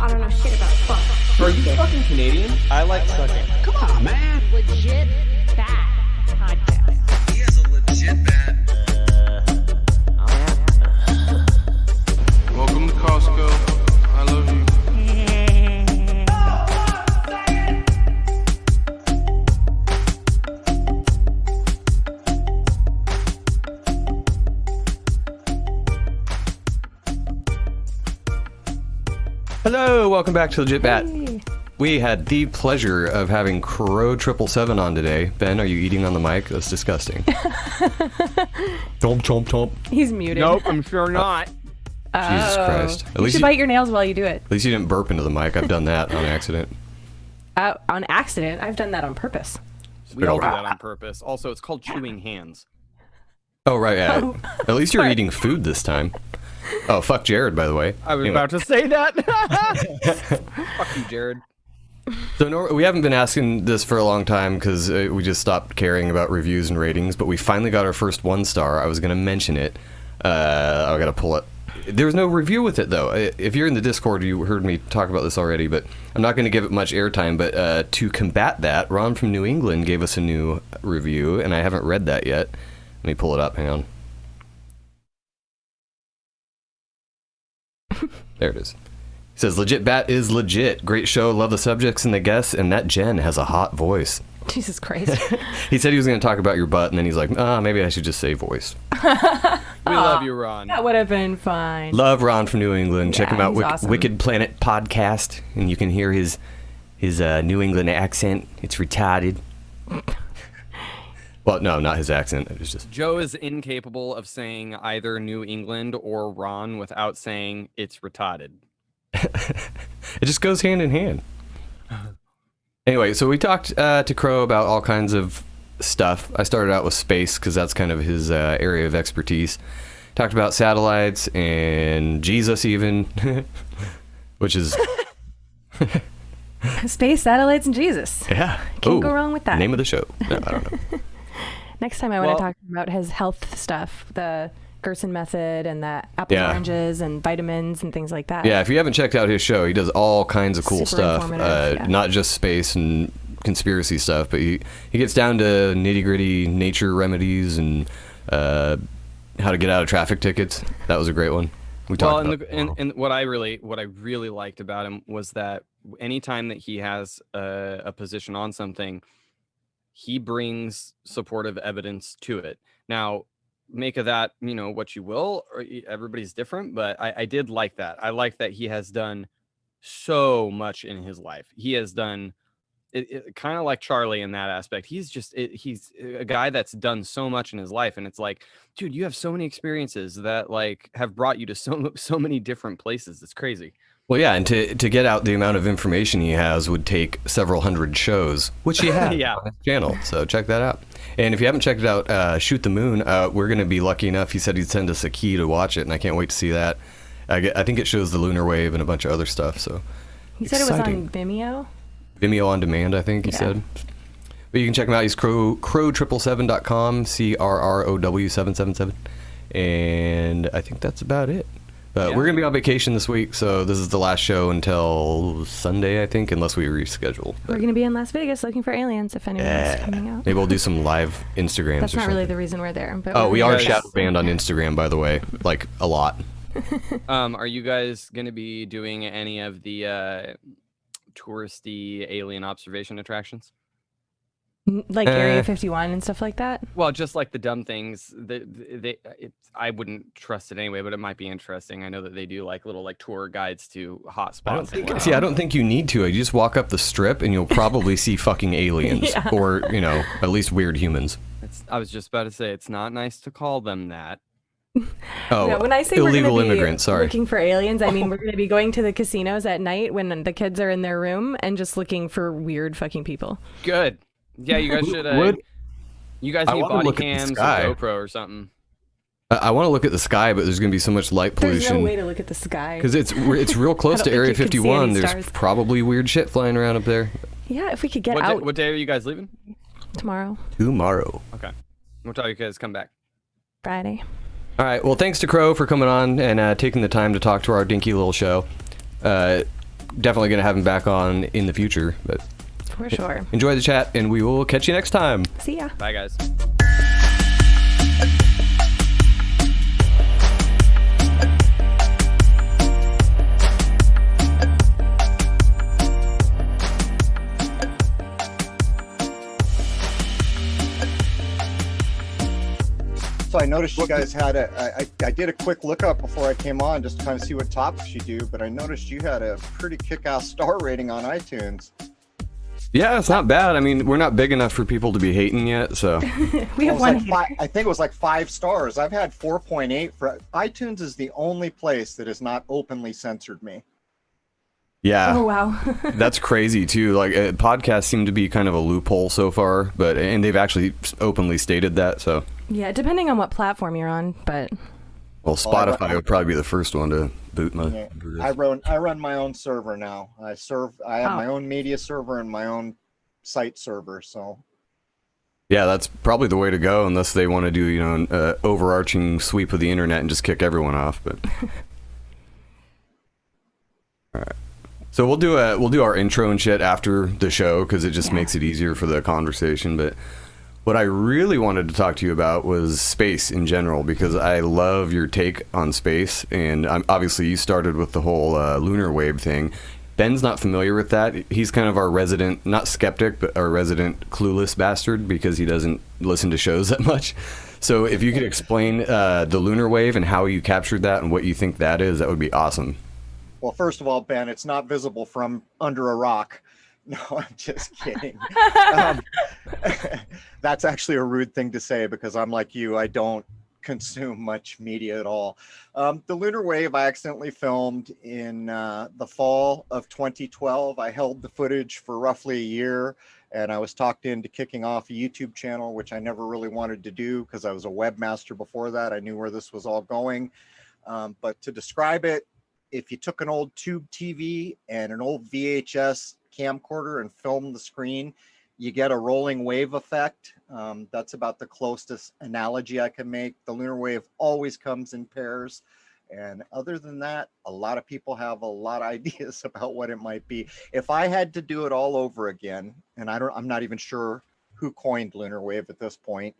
I don't know shit about fuck. Are you fucking Canadian? I like sucking. Come on, man. Legit bad podcast. He has a legit bat. Welcome to Costco. I love you. Hello, welcome back to Legit Bat. We had the pleasure of having Crrow777 on today. Ben, are you eating on the mic? That's disgusting. Chomp, chomp, chomp. He's muted. Nope, I'm sure not. Jesus Christ. At You least should bite your nails while you do it. At least you didn't burp into the mic. I've done that on accident. On accident? I've done that on purpose. We all do that on purpose. Also, it's called chewing hands. Oh, right, yeah. Oh, At least you're sorry. eating food this time. Oh, fuck Jared, by the way. I was Anyway. about to say that. Fuck you, Jared. So we haven't been asking this for a long time because we just stopped caring about reviews and ratings, but we finally got our first 1-star. I was going to mention it. I got to pull it. There was no review with it, though. If you're in the Discord, you heard me talk about this already, but I'm not going to give it much airtime. But to combat that, Ron from New England gave us a new review, and I haven't read that yet. Let me pull it up. Hang on. There it is. He says, Legit Bat is legit. Great show. Love the subjects and the guests, and that Jen has a hot voice. Jesus Christ. He said he was going to talk about your butt, and then he's like, maybe I should just say voice. We love you, Ron. That would have been fine. Love Ron from New England. Check Yeah, him out, he's awesome. Wicked Planet Podcast, and you can hear his New England accent. It's retarded. Well, no, not his accent. It was just... Joe is incapable of saying either New England or Ron without saying it's retarded. It just goes hand in hand. Anyway, so we talked to Crow about all kinds of stuff. I started out with space because that's kind of his area of expertise. Talked about satellites and Jesus even, which is... Space, satellites, and Jesus. Yeah. Can't go wrong with that. Name of the show. No, I don't know. Next time I want to talk about his health stuff, the Gerson method and the apples, oranges, and vitamins and things like that. Yeah, if you haven't checked out his show, he does all kinds of cool Super stuff. informative, yeah. Not just space and conspiracy stuff, but he gets down to nitty-gritty nature remedies and how to get out of traffic tickets. That was a great one. We talked about and what I really liked about him was that anytime that he has a position on something, he brings supportive evidence to it. Now, make of that, what you will, or everybody's different, but I did like that. I like that he has done so much in his life. He has done it kind of like Charlie in that aspect. He's he's a guy that's done so much in his life, and it's like, dude, you have so many experiences that like have brought you to so many different places. It's crazy. Well, yeah, and to get out the amount of information he has would take several hundred shows, which he has on his channel. So check that out. And if you haven't checked it out, Shoot the Moon, we're going to be lucky enough. He said he'd send us a key to watch it, and I can't wait to see that. I think it shows the Lunar Wave and a bunch of other stuff. So He said it was on Vimeo. Vimeo on demand, I think he said. But you can check him out. He's Crrow777.com, CRROW777. And I think that's about it. But we're going to be on vacation this week, so this is the last show until Sunday, I think, unless we reschedule. We're going to be in Las Vegas looking for aliens if anyone's coming out. Maybe we'll do some live Instagrams. That's or not really something. the reason we're there. But Oh, we are shadow banned on Instagram, by the way. Like, a lot. Are you guys going to be doing any of the touristy alien observation attractions? Like Area 51 and stuff like that? Well, just like the dumb things. I wouldn't trust it anyway, but it might be interesting. I know that they do like little tour guides to hot spots. I don't think you need to. You just walk up the strip and you'll probably see fucking aliens. Yeah. Or, at least weird humans. I was just about to say, it's not nice to call them that. Oh, yeah, when I say illegal we're gonna be immigrants, sorry. looking for aliens, I mean we're going to be going to the casinos at night when the kids are in their room and just looking for weird fucking people. Good. Yeah, you guys should. You guys need body cams or GoPro or something. I want to look at the sky, but there's going to be so much light pollution. There's no way to look at the sky. Because it's real close to Area 51. There's probably weird shit flying around up there. Yeah, if we could get out. What day are you guys leaving? Tomorrow. Okay. What time you guys come back? Friday. All right. Well, thanks to Crow for coming on and taking the time to talk to our dinky little show. definitely going to have him back on in the future. But For sure. enjoy the chat, and we will catch you next time. See ya. Bye, guys. So I noticed you guys had I did a quick lookup before I came on just to kind of see what topics you do, but I noticed you had a pretty kick-ass star rating on iTunes. Yeah, it's not bad. I mean, we're not big enough for people to be hating yet, so. We have one. I think it was like 5 stars. I've had 4.8 for iTunes is the only place that has not openly censored me. Yeah. Oh, wow. That's crazy too. Like podcasts seem to be kind of a loophole so far, and they've actually openly stated that. So Yeah, depending on what platform you're on, but well, Spotify would probably be the first one to boot my. Yeah. I run my own server now. I have my own media server and my own site server. So Yeah, that's probably the way to go, unless they want to do an overarching sweep of the internet and just kick everyone off. But all right. So we'll do our intro and shit after the show because it just makes it easier for the conversation. But what I really wanted to talk to you about was space in general, because I love your take on space, and obviously you started with the whole Lunar Wave thing. Ben's not familiar with that. He's kind of our resident, not skeptic, but our resident clueless bastard because he doesn't listen to shows that much. So if you could explain the Lunar Wave and how you captured that and what you think that is, that would be awesome. Well, first of all, Ben, it's not visible from under a rock. No, I'm just kidding. That's actually a rude thing to say because I'm like you. I don't consume much media at all. The Lunar Wave I accidentally filmed in the fall of 2012. I held the footage for roughly a year, and I was talked into kicking off a YouTube channel, which I never really wanted to do because I was a webmaster before that. I knew where this was all going. But to describe it, if you took an old tube TV and an old VHS camcorder and filmed the screen, you get a rolling wave effect. That's about the closest analogy I can make. The Lunar Wave always comes in pairs. And other than that, a lot of people have a lot of ideas about what it might be. If I had to do it all over again, and I'm not even sure who coined Lunar Wave at this point,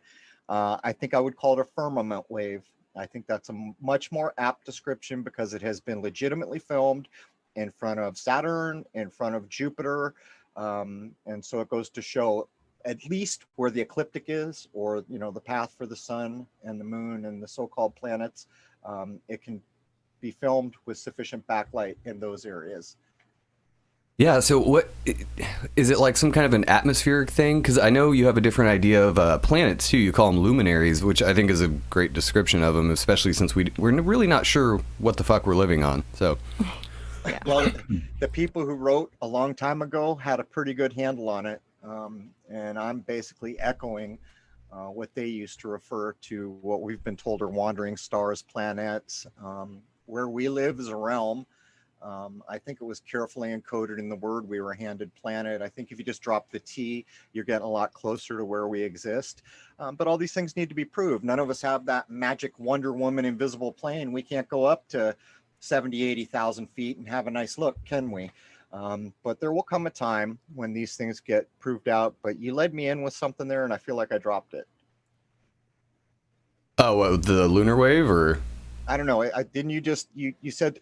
I think I would call it a firmament wave. I think that's a much more apt description because it has been legitimately filmed in front of Saturn, in front of Jupiter. And so it goes to show at least where the ecliptic is, or, the path for the sun and the moon and the so-called planets. It can be filmed with sufficient backlight in those areas. Yeah, so what is it, like some kind of an atmospheric thing? Because I know you have a different idea of planets too. You call them luminaries, which I think is a great description of them, especially since we're really not sure what the fuck we're living on. So, yeah. Well, the people who wrote a long time ago had a pretty good handle on it, and I'm basically echoing what they used to refer to what we've been told are wandering stars, planets. Where we live is a realm. I think it was carefully encoded in the word we were handed, planet. I think if you just drop the T, you're getting a lot closer to where we exist. But all these things need to be proved. None of us have that magic Wonder Woman invisible plane. We can't go up to 70, 80,000 feet and have a nice look, can we? But there will come a time when these things get proved out. But you led me in with something there, and I feel like I dropped it. oh, the Lunar Wave, or? I don't know. Didn't you just you said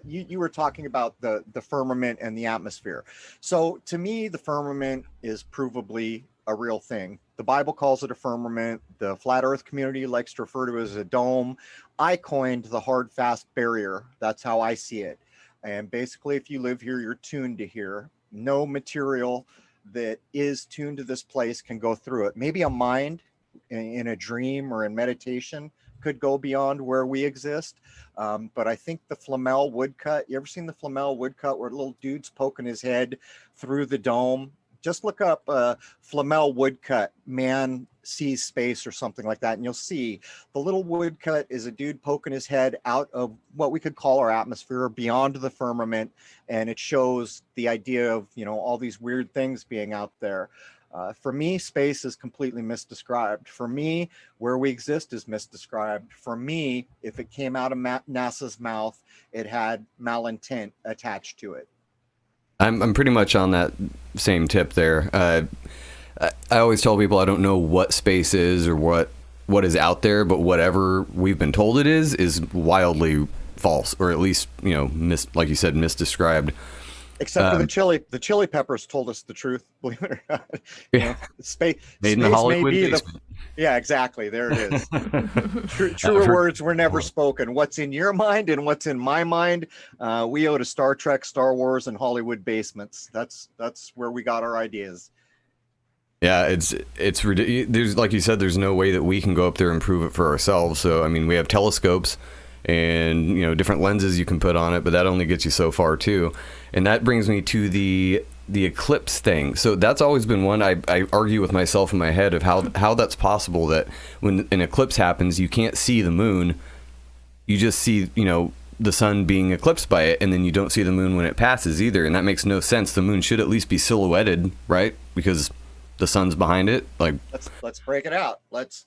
you were talking about the firmament and the atmosphere. So to me, the firmament is provably a real thing. The Bible calls it a firmament. The flat Earth community likes to refer to it as a dome. I coined the hard, fast barrier. That's how I see it. And basically, if you live here, you're tuned to here. No material that is tuned to this place can go through it. Maybe a mind in a dream or in meditation could go beyond where we exist. But I think the Flamel woodcut, you ever seen the Flamel woodcut where little dude's poking his head through the dome? Just look up Flamel woodcut, man sees space or something like that, and you'll see the little woodcut is a dude poking his head out of what we could call our atmosphere, beyond the firmament, and it shows the idea of, all these weird things being out there. For me, space is completely misdescribed. For me, where we exist is misdescribed. For me, if it came out of NASA's mouth, it had malintent attached to it. I'm pretty much on that same tip there. I always tell people I don't know what space is or what is out there, but whatever we've been told it is wildly false, or at least, you know, like you said, misdescribed. Except for the chili peppers told us the truth, believe it or not. Yeah. Space Made in the Hollywood basement. Yeah, exactly. There it is. Truer words were never spoken. What's in your mind and what's in my mind, we owe to Star Trek, Star Wars, and Hollywood basements. That's where we got our ideas. Yeah, it's ridiculous. There's, like you said, there's no way that we can go up there and prove it for ourselves. So I mean, we have telescopes and, you know, different lenses you can put on it, but that only gets you so far too. And that brings me to the eclipse thing. So that's always been one I argue with myself in my head of how that's possible, that when an eclipse happens, you can't see the moon. You just see, you know, the sun being eclipsed by it, and then you don't see the moon when it passes either. And that makes no sense. The moon should at least be silhouetted, right? Because the sun's behind it. Like, let's break it out. Let's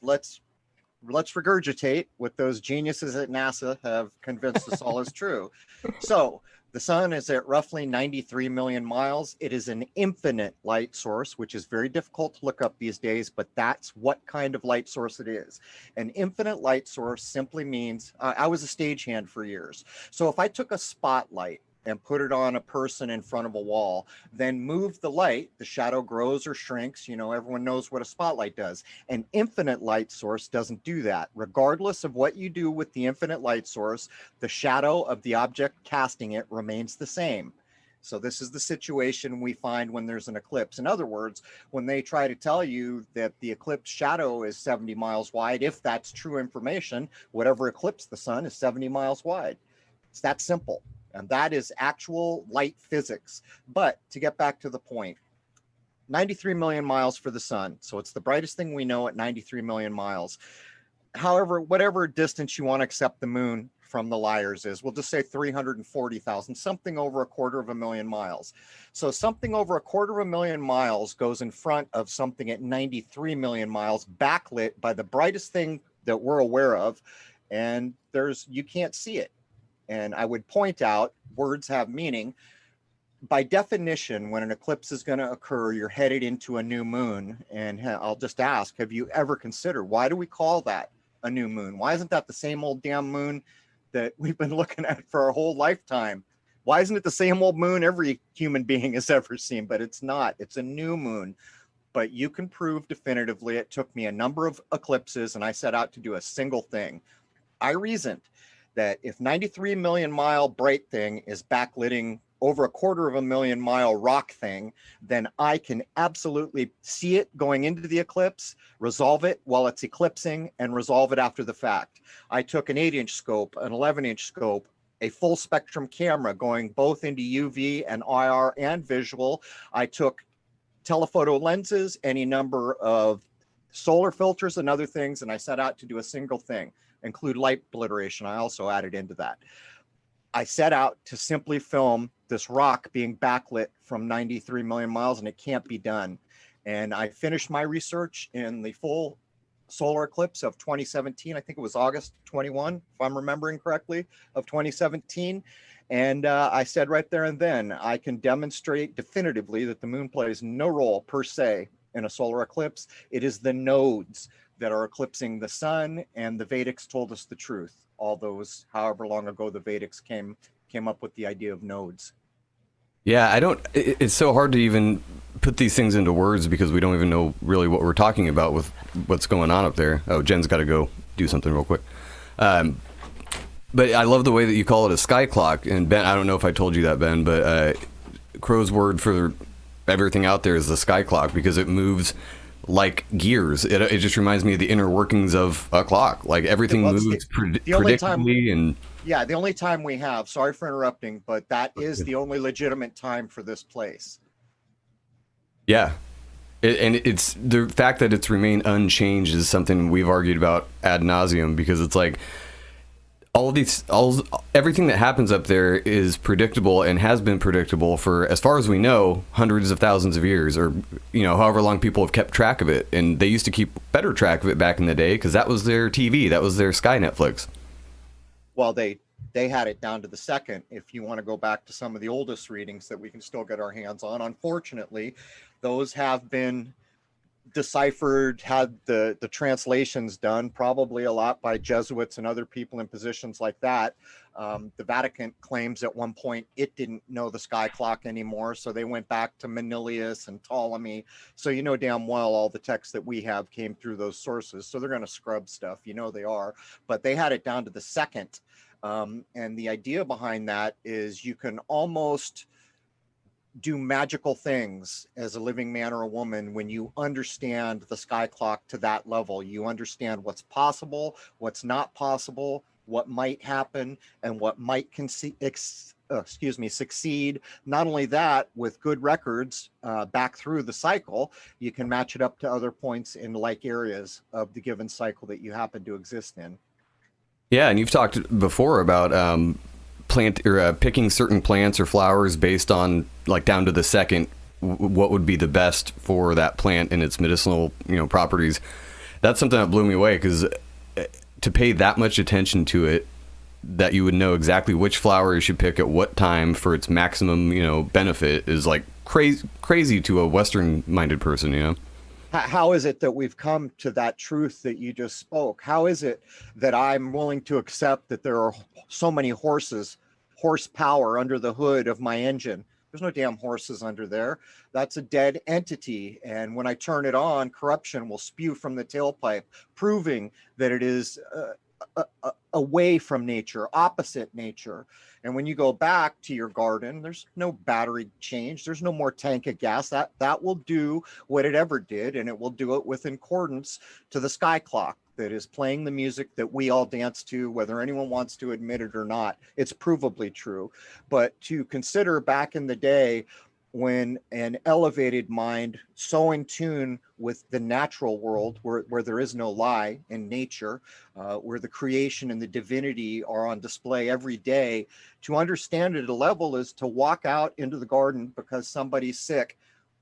regurgitate what those geniuses at NASA have convinced us all is true. So the sun is at roughly 93 million miles. It is an infinite light source, which is very difficult to look up these days, but that's what kind of light source it is. An infinite light source simply means, I was a stagehand for years. So if I took a spotlight and put it on a person in front of a wall, then move the light, the shadow grows or shrinks. You know, everyone knows what a spotlight does. An infinite light source doesn't do that. Regardless of what you do with the infinite light source, the shadow of the object casting it remains the same. So this is the situation we find when there's an eclipse. In other words, when they try to tell you that the eclipse shadow is 70 miles wide, if that's true information, whatever eclipsed the sun is 70 miles wide. It's that simple. And that is actual light physics. But to get back to the point, 93 million miles for the sun. So it's the brightest thing we know at 93 million miles. However, whatever distance you want to accept the moon from the liars is, we'll just say 340,000, something over 250,000 miles. So something over 250,000 miles goes in front of something at 93 million miles, backlit by the brightest thing that we're aware of. And you can't see it. And I would point out, words have meaning. By definition, when an eclipse is going to occur, you're headed into a new moon. And I'll just ask, have you ever considered, why do we call that a new moon? Why isn't that the same old damn moon that we've been looking at for our whole lifetime? Why isn't it the same old moon every human being has ever seen? But it's not. It's a new moon. But you can prove definitively, it took me a number of eclipses, and I set out to do a single thing. I reasoned that if 93 million mile bright thing is backlitting over 250,000 mile rock thing, then I can absolutely see it going into the eclipse, resolve it while it's eclipsing, and resolve it after the fact. I took an 8-inch scope, an 11-inch scope, a full spectrum camera going both into UV and IR and visual. I took telephoto lenses, any number of solar filters and other things, and I set out to do a single thing. Include light obliteration. I also added into that. I set out to simply film this rock being backlit from 93 million miles, and it can't be done. And I finished my research in the full solar eclipse of 2017. I think it was August 21, if I'm remembering correctly, of 2017. And I said right there and then, I can demonstrate definitively that the moon plays no role per se in a solar eclipse. It is the nodes that are eclipsing the sun, and the Vedics told us the truth. All those, however long ago the Vedics came up with the idea of nodes. Yeah, it's so hard to even put these things into words because we don't even know really what we're talking about with what's going on up there. Oh, Jen's got to go do something real quick. But I love the way that you call it a sky clock. And Ben, I don't know if I told you that, Ben, but Crrow's word for everything out there is the sky clock because it moves like gears. It just reminds me of the inner workings of a clock. Like everything moves predictably. And yeah, the only time we have, sorry for interrupting, but that is the only legitimate time for this place. Yeah. And it's the fact that it's remained unchanged is something we've argued about ad nauseum, because it's like everything that happens up there is predictable and has been predictable for, as far as we know, hundreds of thousands of years, or however long people have kept track of it. And they used to keep better track of it back in the day because that was their TV, that was their Sky Netflix. Well, they they had it down to the second. If you want to go back to some of the oldest readings that we can still get our hands on, unfortunately, those have been deciphered, had the translations done, probably a lot by Jesuits and other people in positions like that. The Vatican claims at one point it didn't know the sky clock anymore, so they went back to Manilius and Ptolemy. So you know damn well all the texts that we have came through those sources, so they're going to scrub stuff, you know they are, but they had it down to the second. And the idea behind that is you can almost do magical things as a living man or a woman when you understand the sky clock to that level. You understand what's possible, what's not possible, what might happen, and what might succeed. Not only that, with good records back through the cycle, you can match it up to other points in like areas of the given cycle that you happen to exist in. Yeah, and you've talked before about picking certain plants or flowers based on, like, down to the second, what would be the best for that plant and its medicinal, properties. That's something that blew me away, because to pay that much attention to it, that you would know exactly which flower you should pick at what time for its maximum, benefit, is like crazy to a Western-minded person, How is it that we've come to that truth that you just spoke? How is it that I'm willing to accept that there are so many horsepower under the hood of my engine? There's no damn horses under there. That's a dead entity. And when I turn it on, corruption will spew from the tailpipe, proving that it is away from nature, opposite nature. And when you go back to your garden, there's no battery change. There's no more tank of gas. That will do what it ever did, and it will do it with accordance to the sky clock that is playing the music that we all dance to, whether anyone wants to admit it or not. It's provably true. But to consider back in the day, when an elevated mind so in tune with the natural world, where there is no lie in nature, where the creation and the divinity are on display every day, to understand it at a level is to walk out into the garden because somebody's sick,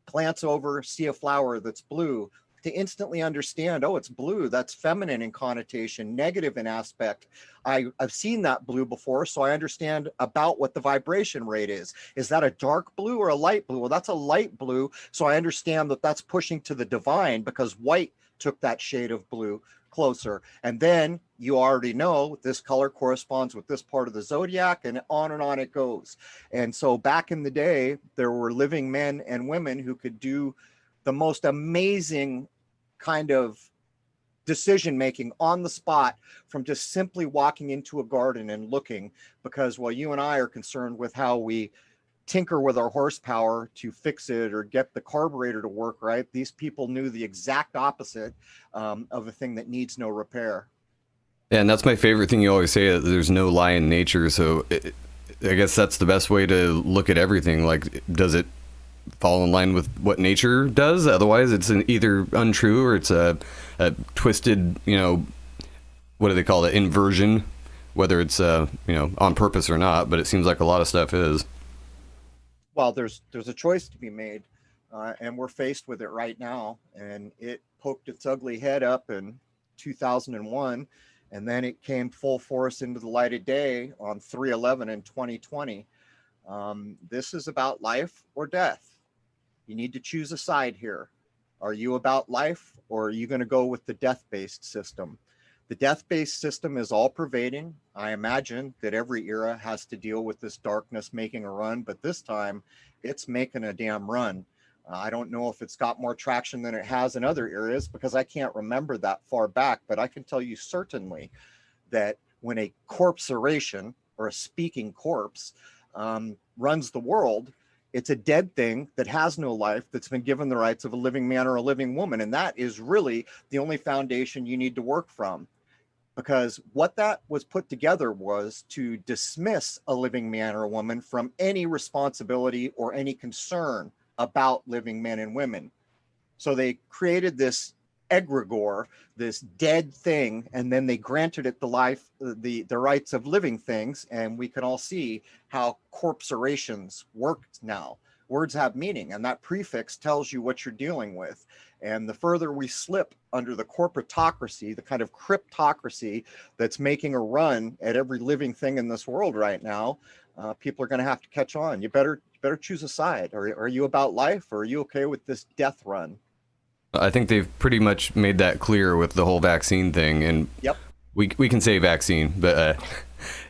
glance over, see a flower that's blue, to instantly understand, oh, it's blue, that's feminine in connotation, negative in aspect. I've seen that blue before, so I understand about what the vibration rate is. Is that a dark blue or a light blue? Well, that's a light blue, so I understand that that's pushing to the divine because white took that shade of blue closer. And then you already know this color corresponds with this part of the zodiac, and on it goes. And so back in the day, there were living men and women who could do the most amazing kind of decision making on the spot from just simply walking into a garden and looking, because while you and I are concerned with how we tinker with our horsepower to fix it or get the carburetor to work right, these people knew the exact opposite of a thing that needs no repair. Yeah, and that's my favorite thing you always say, that there's no lie in nature. So I guess that's the best way to look at everything. Like, does it fall in line with what nature does? Otherwise, it's either untrue or it's a twisted, what do they call it, inversion, whether it's on purpose or not. But it seems like a lot of stuff is. Well, there's a choice to be made, and we're faced with it right now. And it poked its ugly head up in 2001, and then it came full force into the light of day on 3/11 in 2020. This is about life or death. You need to choose a side here. Are you about life, or are you going to go with the death-based system? The death-based system is all pervading. I imagine that every era has to deal with this darkness making a run, but this time it's making a damn run. I don't know if it's got more traction than it has in other areas because I can't remember that far back, but I can tell you certainly that when a corpsoration or a speaking corpse runs the world, it's a dead thing that has no life, that's been given the rights of a living man or a living woman. And that is really the only foundation you need to work from. Because what that was put together was to dismiss a living man or a woman from any responsibility or any concern about living men and women. So they created this egregore, this dead thing, and then they granted it the life, the rights of living things. And we can all see how corpsorations work now, Words have meaning, and that prefix tells you what you're dealing with. And the further we slip under the corporatocracy, the kind of cryptocracy that's making a run at every living thing in this world right now, people are going to have to catch on. You better choose a side. Are you about life, or are you okay with this death run? I think they've pretty much made that clear with the whole vaccine thing, and Yep. we can say vaccine, but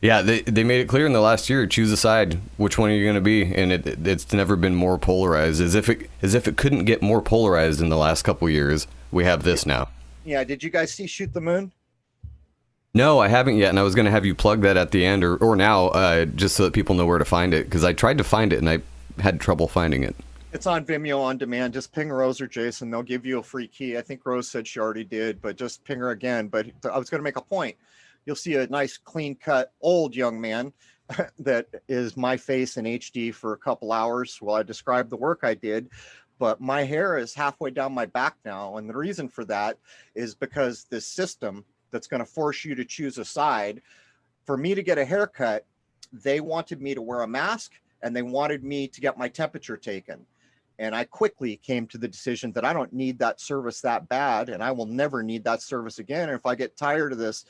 yeah, they made it clear in the last year. Choose a side. Which one are you going to be? And it's never been more polarized. As if it couldn't get more polarized in the last couple years. We have this now. Yeah. Did you guys see Shoot the Moon? No, I haven't yet, and I was going to have you plug that at the end or now, just so that people know where to find it, because I tried to find it and I had trouble finding it. It's on Vimeo on demand. Just ping Rose or Jason. They'll give you a free key. I think Rose said she already did, but just ping her again. But I was going to make a point. You'll see a nice, clean-cut, old young man that is my face in HD for a couple hours while I describe the work I did. But my hair is halfway down my back now. And the reason for that is because this system that's going to force you to choose a side, for me to get a haircut, they wanted me to wear a mask and they wanted me to get my temperature taken. And I quickly came to the decision that I don't need that service that bad, and I will never need that service again. And if I get tired of this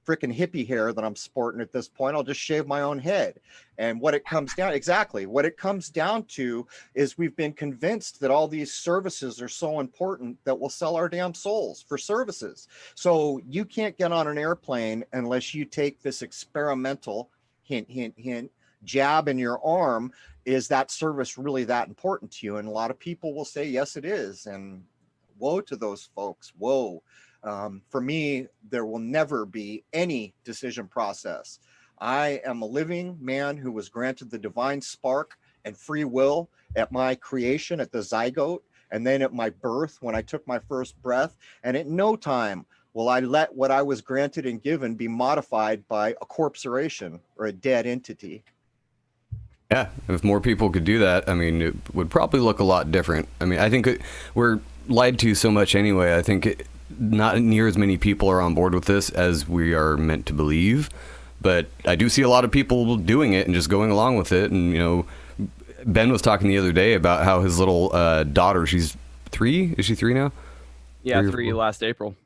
freaking hippie hair that I'm sporting at this point, I'll just shave my own head. And what it comes down, exactly, what it comes down to is we've been convinced that all these services are so important that we'll sell our damn souls for services. So you can't get on an airplane unless you take this experimental, hint, hint, hint, jab in your arm. Is that service really that important to you? And a lot of people will say, yes, it is. And woe to those folks. Woe. For me, there will never be any decision process. I am a living man who was granted the divine spark and free will at my creation, at the zygote, and then at my birth when I took my first breath. And at no time will I let what I was granted and given be modified by a corporation or a dead entity. Yeah, if more people could do that, I mean, it would probably look a lot different. I mean, I think we're lied to so much anyway. I think not near as many people are on board with this as we are meant to believe. But I do see a lot of people doing it and just going along with it. And, you know, Ben was talking the other day about how his little daughter, she's 3? Is she 3 now? Yeah, 3 last April.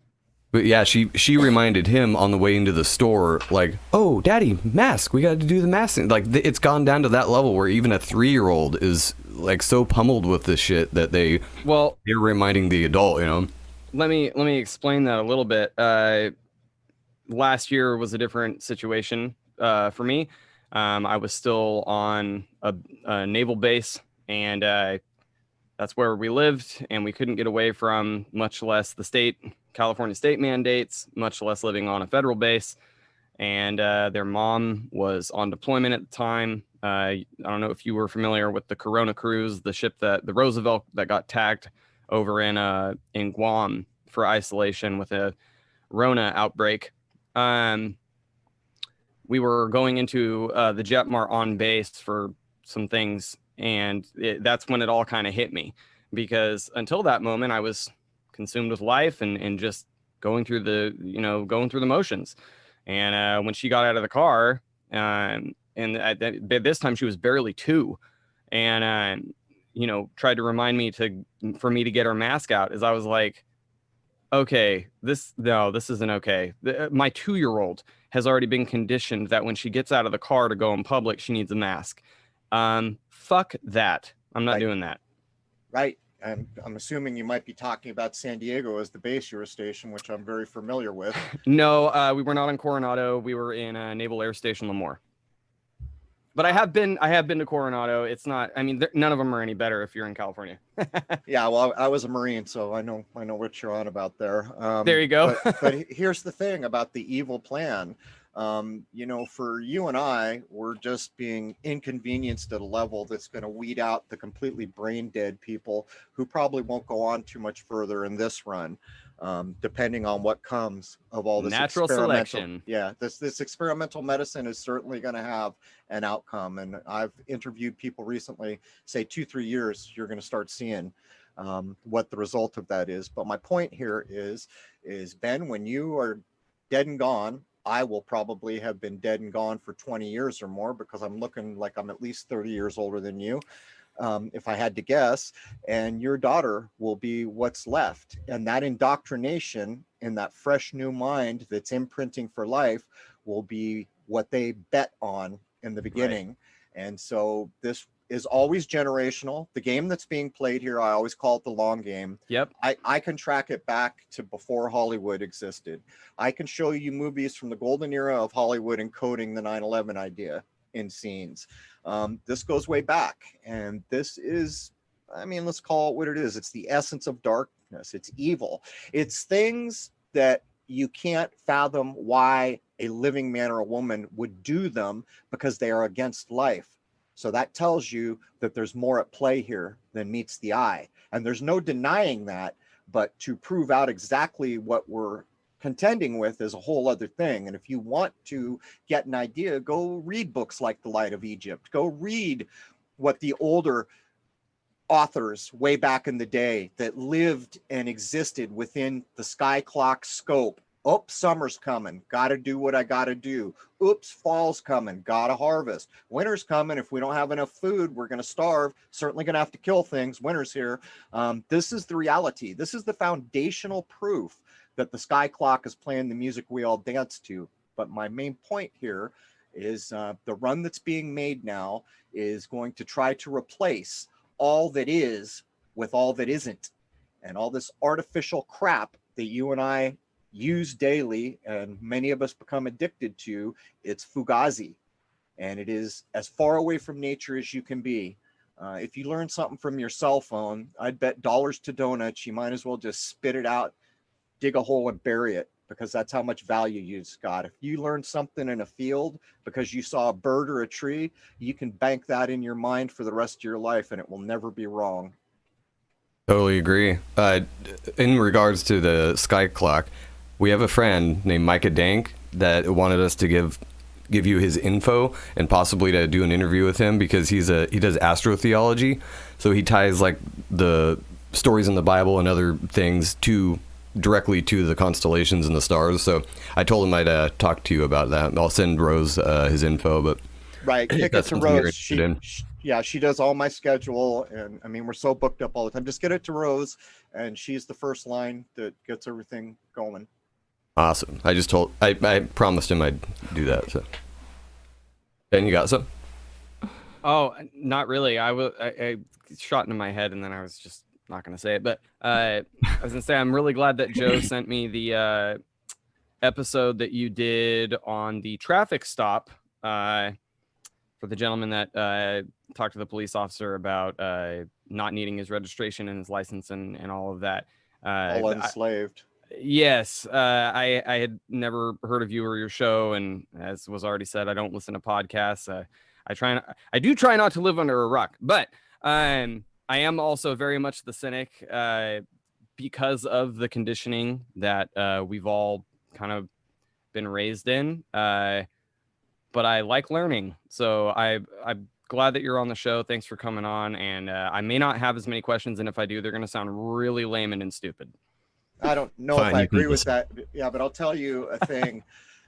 But yeah, she reminded him on the way into the store, like, oh, Daddy, mask. We got to do the mask. Like, it's gone down to that level where even a 3-year-old is, like, so pummeled with this shit that they're reminding the adult, you know? Let me explain that a little bit. Last year was a different situation for me. I was still on a naval base, and that's where we lived, and we couldn't get away from, much less the California state mandates, much less living on a federal base. And their mom was on deployment at the time. I don't know if you were familiar with the Corona cruise, the ship the Roosevelt that got tagged over in Guam for isolation with a Rona outbreak. We were going into the Jetmar on base for some things, and that's when it all kind of hit me, because until that moment I was consumed with life and just going through the motions. And when she got out of the car, and at this time she was barely 2, and tried to remind me for me to get her mask out, as I was like, okay, this isn't okay. My 2-year-old has already been conditioned that when she gets out of the car to go in public, she needs a mask. Fuck that. I'm not doing that. Right. I'm assuming you might be talking about San Diego as the base you were stationed, which I'm very familiar with. No, we were not in Coronado. We were in Naval Air Station Lemoore. But I have been to Coronado. It's not. I mean, none of them are any better if you're in California. Yeah, well, I was a Marine, so I know what you're on about there. There you go. but here's the thing about the evil plan. For you and I, we're just being inconvenienced at a level that's going to weed out the completely brain dead people who probably won't go on too much further in this run, depending on what comes of all this natural selection. Yeah, this experimental medicine is certainly going to have an outcome. And I've interviewed people recently, say 2-3 years, you're going to start seeing what the result of that is. But my point here is Ben, when you are dead and gone, I will probably have been dead and gone for 20 years or more, because I'm looking like I'm at least 30 years older than you. if I had to guess, and your daughter will be what's left. And that indoctrination in that fresh new mind that's imprinting for life will be what they bet on in the beginning. And so this is always generational. The game that's being played here, I always call it the long game. Yep. I can track it back to before Hollywood existed. I can show you movies from the golden era of Hollywood encoding the 9/11 idea in scenes. This goes way back, and this is, I mean, let's call it what it is. It's the essence of darkness. It's evil. It's things that you can't fathom why a living man or a woman would do them, because they are against life. So that tells you that there's more at play here than meets the eye. And there's no denying that, but to prove out exactly what we're contending with is a whole other thing. And if you want to get an idea, go read books like The Light of Egypt. Go read what the older authors way back in the day that lived and existed within the sky clock scope. Oops, summer's coming. Got to do what I got to do. Oops, fall's coming. Got to harvest. Winter's coming. If we don't have enough food, we're going to starve. Certainly going to have to kill things. Winter's here. This is the reality. This is the foundational proof that the sky clock is playing the music we all dance to. But my main point here is the run that's being made now is going to try to replace all that is with all that isn't. And all this artificial crap that you and I use daily, and many of us become addicted to, it's fugazi, and it is as far away from nature as you can be. If you learn something from your cell phone, I'd bet dollars to donuts you might as well just spit it out, dig a hole and bury it, because that's how much value you've got. If you learn something in a field because you saw a bird or a tree, you can bank that in your mind for the rest of your life, and it will never be wrong. Totally agree. In regards to the sky clock, we have a friend named Micah Dank that wanted us to give you his info and possibly to do an interview with him, because he does astrotheology, so he ties like the stories in the Bible and other things directly to the constellations and the stars. So I told him I'd talk to you about that. I'll send Rose his info, but right, kick it to Rose. She does all my schedule, and I mean, we're so booked up all the time. Just get it to Rose, and she's the first line that gets everything going. Awesome. I promised him I'd do that. So, Ben, you got some? Oh, not really. I shot into my head, and then I was just not going to say it. But I was going to say, I'm really glad that Joe sent me the episode that you did on the traffic stop for the gentleman that talked to the police officer about not needing his registration and his license and all of that. All enslaved. Yes, I had never heard of you or your show, and as was already said, I don't listen to podcasts. I do try not to live under a rock, but I am also very much the cynic because of the conditioning that we've all kind of been raised in. But I like learning, so I'm glad that you're on the show. Thanks for coming on, and I may not have as many questions, and if I do, they're going to sound really layman and stupid. I don't know if I agree with that. Yeah, but I'll tell you a thing.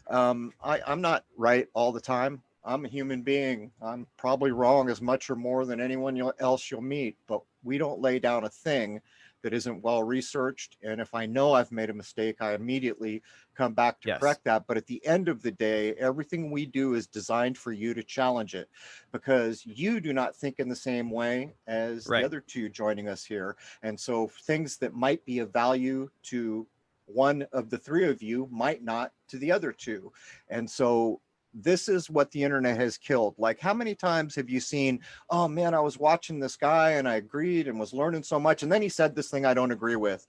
I'm not right all the time. I'm a human being. I'm probably wrong as much or more than anyone else you'll meet, but we don't lay down a thing that isn't well researched. And if I know I've made a mistake, I immediately come back to correct that. But at the end of the day, everything we do is designed for you to challenge it, because you do not think in the same way as the other two joining us here. And so things that might be of value to one of the three of you might not to the other two. And so this is what the internet has killed. Like, how many times have you seen, oh man, I was watching this guy and I agreed and was learning so much, and then he said this thing I don't agree with.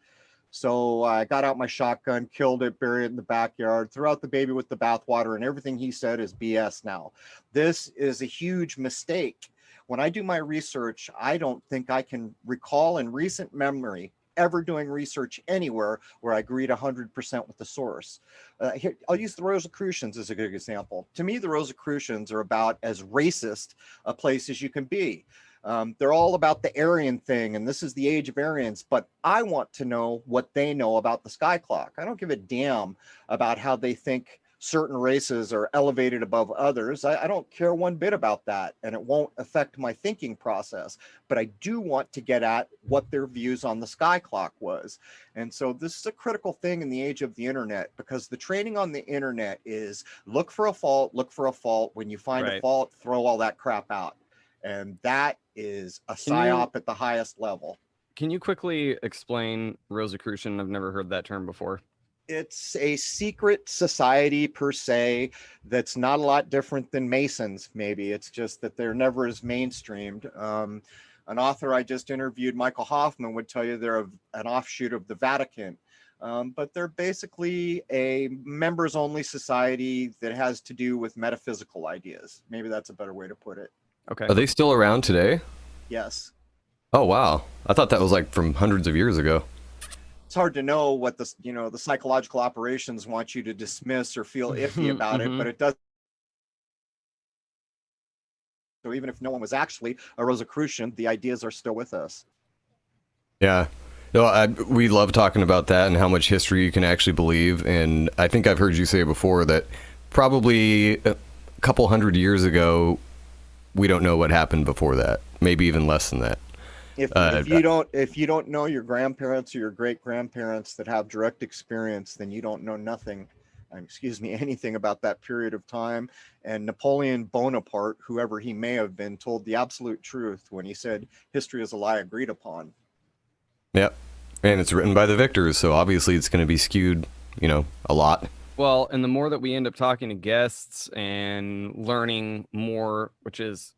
So I got out my shotgun, killed it, buried it in the backyard, threw out the baby with the bathwater, and everything he said is BS now. This is a huge mistake. When I do my research, I don't think I can recall in recent memory ever doing research anywhere where I agreed 100% with the source. Here, I'll use the Rosicrucians as a good example. To me, the Rosicrucians are about as racist a place as you can be. They're all about the Aryan thing, and this is the age of Aryans, but I want to know what they know about the sky clock. I don't give a damn about how they think certain races are elevated above others. I don't care one bit about that, and it won't affect my thinking process. But I do want to get at what their views on the sky clock was. And so this is a critical thing in the age of the internet, because the training on the internet is look for a fault, look for a fault. When you find a fault, throw all that crap out. And that is a psyop at the highest level. Can you quickly explain Rosicrucian? I've never heard that term before. It's a secret society per se that's not a lot different than Masons, maybe. It's just that they're never as mainstreamed. An author I just interviewed, Michael Hoffman, would tell you they're an offshoot of the Vatican. But they're basically a members-only society that has to do with metaphysical ideas. Maybe that's a better way to put it. Okay. Are they still around today? Yes. Oh, wow. I thought that was like from hundreds of years ago. It's hard to know what the psychological operations want you to dismiss or feel iffy about it, but it does. So even if no one was actually a Rosicrucian, the ideas are still with us. Yeah. No, we love talking about that and how much history you can actually believe. And I think I've heard you say before that probably a couple hundred years ago, we don't know what happened before that. Maybe even less than that. If you don't know your grandparents or your great grandparents that have direct experience, then you don't know anything about that period of time. And Napoleon Bonaparte, whoever he may have been, told the absolute truth when he said history is a lie agreed upon. Yep. And it's written by the victors, so obviously it's going to be skewed, a lot. Well, and the more that we end up talking to guests and learning more, which is,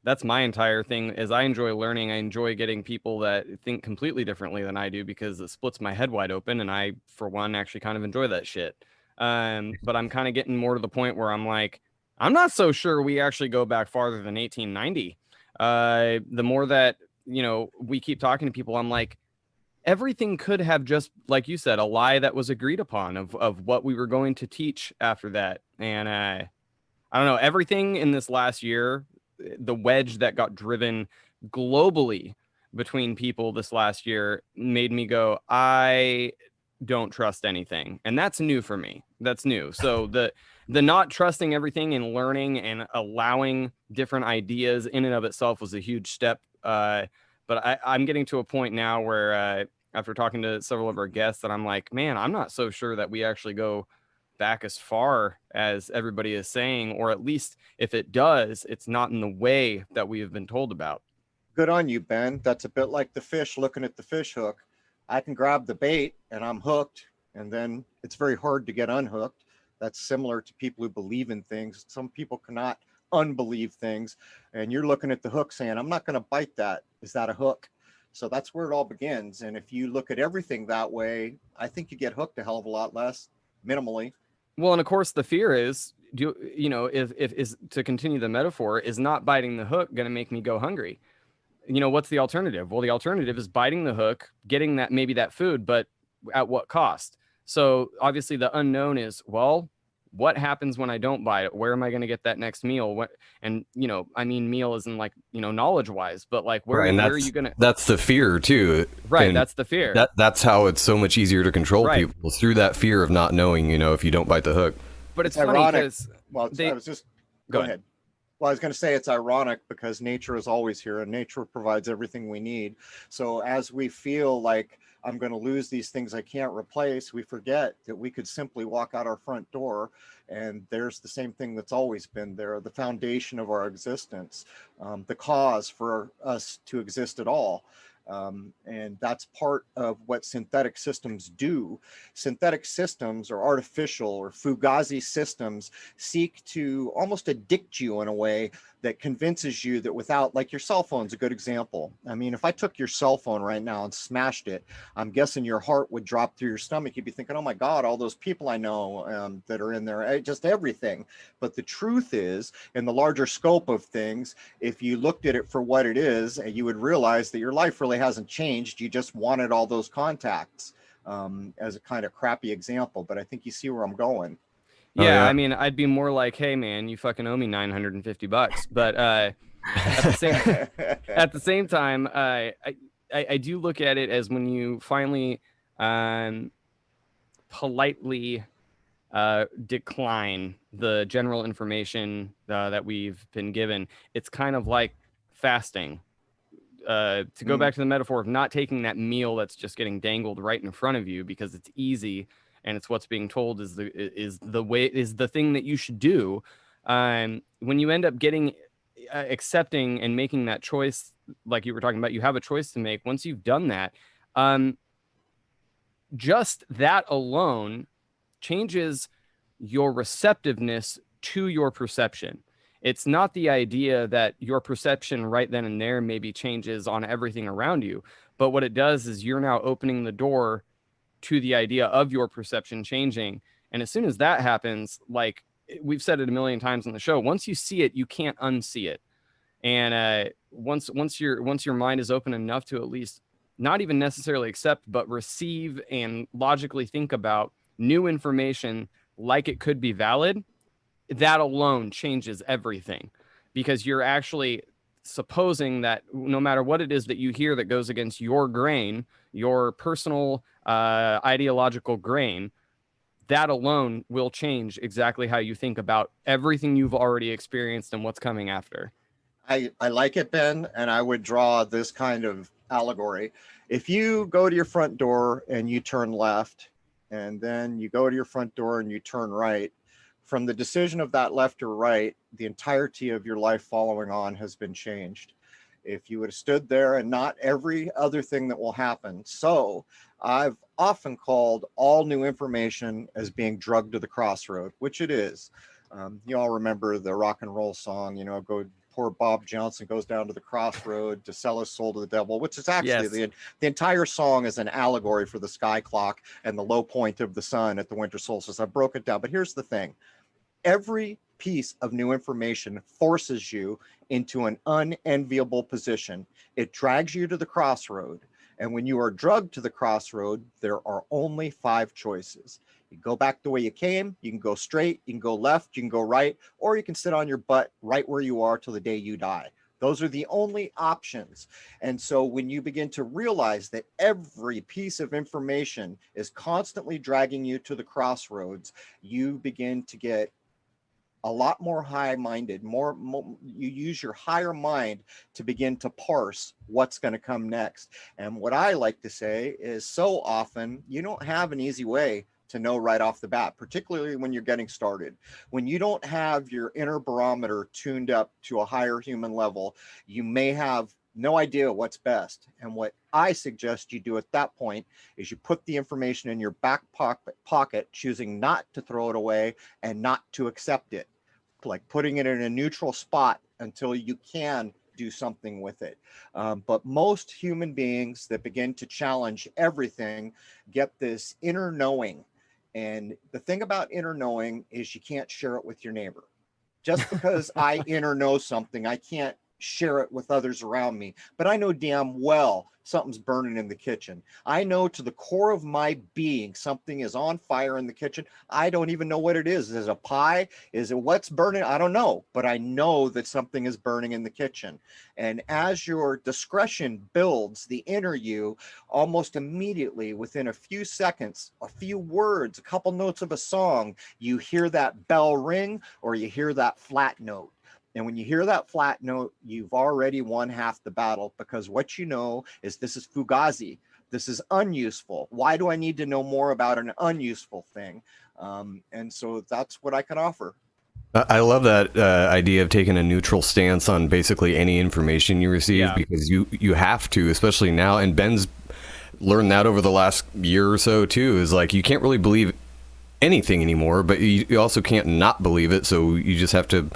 that's my entire thing, is I enjoy learning. I enjoy getting people that think completely differently than I do, because it splits my head wide open. And I, for one, actually kind of enjoy that shit. But I'm kind of getting more to the point where I'm like, I'm not so sure we actually go back farther than 1890. The more that, we keep talking to people, I'm like, everything could have just, like you said, a lie that was agreed upon of what we were going to teach after that. And I don't know, everything in this last year, the wedge that got driven globally between people this last year made me go, I don't trust anything. And that's new for me. That's new. So the not trusting everything and learning and allowing different ideas in and of itself was a huge step. But I'm getting to a point now where after talking to several of our guests that I'm like, man, I'm not so sure that we actually go back as far as everybody is saying, or at least if it does, it's not in the way that we have been told about. Good on you, Ben. That's a bit like the fish looking at the fish hook. I can grab the bait and I'm hooked, and then it's very hard to get unhooked. That's similar to people who believe in things. Some people cannot unbelieve things, and you're looking at the hook saying, I'm not going to bite that. Is that a hook? So that's where it all begins. And if you look at everything that way, I think you get hooked a hell of a lot less, minimally. Well, and of course the fear is, if to continue the metaphor, is not biting the hook going to make me go hungry? What's the alternative? Well, the alternative is biting the hook, getting that, maybe that food, but at what cost? So obviously the unknown is, well, what happens when I don't bite it? Where am I going to get that next meal? And I mean, meal isn't like, knowledge wise, but like, where are you going to? That's the fear too. Right. And that's the fear. That's how it's so much easier to control people, through that fear of not knowing, if you don't bite the hook. But it's funny because go ahead. Well, I was going to say it's ironic because nature is always here and nature provides everything we need. So as we feel like I'm going to lose these things I can't replace, we forget that we could simply walk out our front door and there's the same thing that's always been there, the foundation of our existence, the cause for us to exist at all. And that's part of what synthetic systems do. Synthetic systems or artificial or fugazi systems seek to almost addict you in a way that convinces you that without, like your cell phone's a good example. I mean, if I took your cell phone right now and smashed it, I'm guessing your heart would drop through your stomach. You'd be thinking, oh my God, all those people I know that are in there, just everything. But the truth is, in the larger scope of things, if you looked at it for what it is, you would realize that your life really hasn't changed. You just wanted all those contacts, as a kind of crappy example, but I think you see where I'm going. Yeah, I mean, I'd be more like, hey man, you fucking owe me $950. But at the same time, I do look at it as when you finally politely decline the general information that we've been given. It's kind of like fasting. To go back to the metaphor of not taking that meal that's just getting dangled right in front of you because it's easy and it's what's being told is the thing that you should do. When you end up getting accepting and making that choice, like you were talking about, you have a choice to make. Once you've done that, just that alone changes your receptiveness to your perception. It's not the idea that your perception right then and there maybe changes on everything around you, but what it does is you're now opening the door to the idea of your perception changing. And as soon as that happens, like we've said it a million times on the show, once you see it, you can't unsee it. And once your mind is open enough to at least not even necessarily accept, but receive and logically think about new information like it could be valid, that alone changes everything, because you're actually supposing that no matter what it is that you hear that goes against your grain, your personal ideological grain, that alone will change exactly how you think about everything you've already experienced and what's coming after. I like it, Ben, and I would draw this kind of allegory. If you go to your front door and you turn left, and then you go to your front door and you turn right, from the decision of that left or right, the entirety of your life following on has been changed. If you would have stood there, and not every other thing that will happen. So I've often called all new information as being drugged to the crossroad, which it is. You all remember the rock and roll song, poor Bob Johnson goes down to the crossroad to sell his soul to the devil, which is actually Yes. the entire song is an allegory for the sky clock and the low point of the sun at the winter solstice. I broke it down, but here's the thing. Every piece of new information forces you into an unenviable position. It drags you to the crossroad. And when you are drugged to the crossroad, there are only 5 choices. You go back the way you came, you can go straight, you can go left, you can go right, or you can sit on your butt right where you are till the day you die. Those are the only options. And so when you begin to realize that every piece of information is constantly dragging you to the crossroads, you begin to get a lot more high-minded, more you use your higher mind to begin to parse what's going to come next. And what I like to say is, so often you don't have an easy way to know right off the bat, particularly when you're getting started. When you don't have your inner barometer tuned up to a higher human level, you may have no idea what's best. And what I suggest you do at that point is you put the information in your back pocket, choosing not to throw it away and not to accept it, like putting it in a neutral spot until you can do something with it. But most human beings that begin to challenge everything get this inner knowing. And the thing about inner knowing is you can't share it with your neighbor. Just because I inner know something, I can't share it with others around me. But I know damn well something's burning in the kitchen. I know to the core of my being something is on fire in the kitchen. I don't even know what it is. Is it a pie? Is it what's burning? I don't know. But I know that something is burning in the kitchen. And as your discretion builds the inner you, almost immediately within a few seconds, a few words, a couple notes of a song, you hear that bell ring or you hear that flat note. And when you hear that flat note, you've already won half the battle, because what you know is this is fugazi. This is unuseful. Why do I need to know more about an unuseful thing? And so that's what I can offer. I love that idea of taking a neutral stance on basically any information you receive, because you have to, especially now. And Ben's learned that over the last year or so too, is like you can't really believe anything anymore, but you also can't not believe it. So you just have to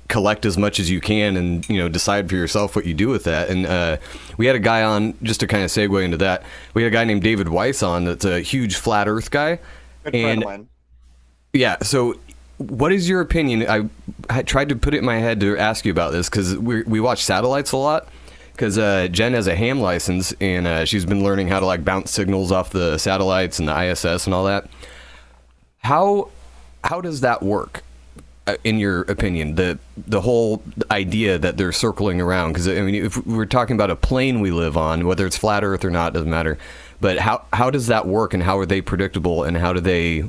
collect as much as you can and decide for yourself what you do with that. And we had a guy on, just to kind of segue into that, we had a guy named David Weiss on that's a huge flat earth guy. Good friend of mine. Yeah, so what is your opinion? I tried to put it in my head to ask you about this, because we watch satellites a lot, because Jen has a ham license, and she's been learning how to like bounce signals off the satellites and the ISS and all that. How does that work? In your opinion, the whole idea that they're circling around? Because I mean, if we're talking about a plane we live on, whether it's flat Earth or not, doesn't matter. But how does that work, and how are they predictable, and how do they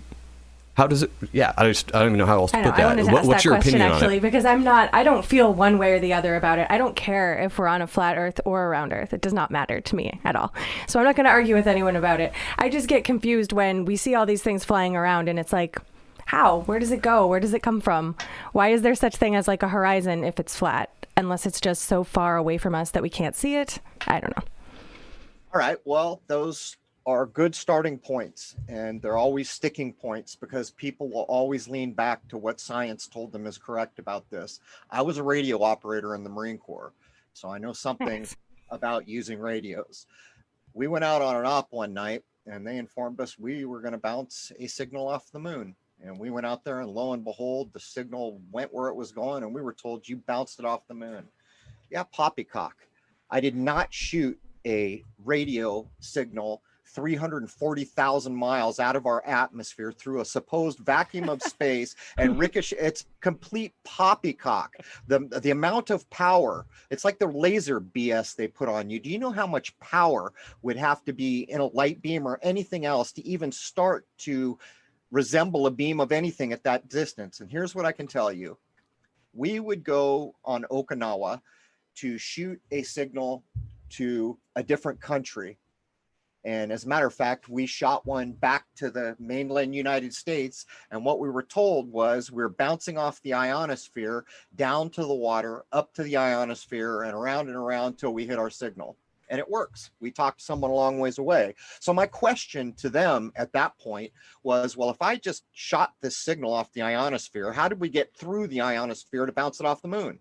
How does it? Yeah, I don't even know how else to I know. put I wanted that. to ask What's that your question opinion actually on it? because I don't feel one way or the other about it. I don't care if we're on a flat Earth or a round Earth. It does not matter to me at all. So I'm not going to argue with anyone about it. I just get confused when we see all these things flying around, and it's like, how? Where does it go? Where does it come from? Why is there such thing as like a horizon if it's flat? Unless it's just so far away from us that we can't see it. I don't know. All right. Well, those are good starting points, and they're always sticking points because people will always lean back to what science told them is correct about this. I was a radio operator in the Marine Corps, so I know something Nice. about using radios. We went out on an op one night, and they informed us we were going to bounce a signal off the moon. And we went out there, and lo and behold, the signal went where it was going, and we were told you bounced it off the moon. Yeah, poppycock. I did not shoot a radio signal 340,000 miles out of our atmosphere through a supposed vacuum of space and ricochet. It's complete poppycock. The amount of power, it's like the laser BS they put on you. Do you know how much power would have to be in a light beam or anything else to even start to resemble a beam of anything at that distance? And here's what I can tell you. We would go on Okinawa to shoot a signal to a different country. And as a matter of fact, we shot one back to the mainland United States. And what we were told was we're bouncing off the ionosphere down to the water, up to the ionosphere, and around till we hit our signal. And it works. We talked to someone a long ways away. So my question to them at that point was, well, if I just shot this signal off the ionosphere, how did we get through the ionosphere to bounce it off the moon?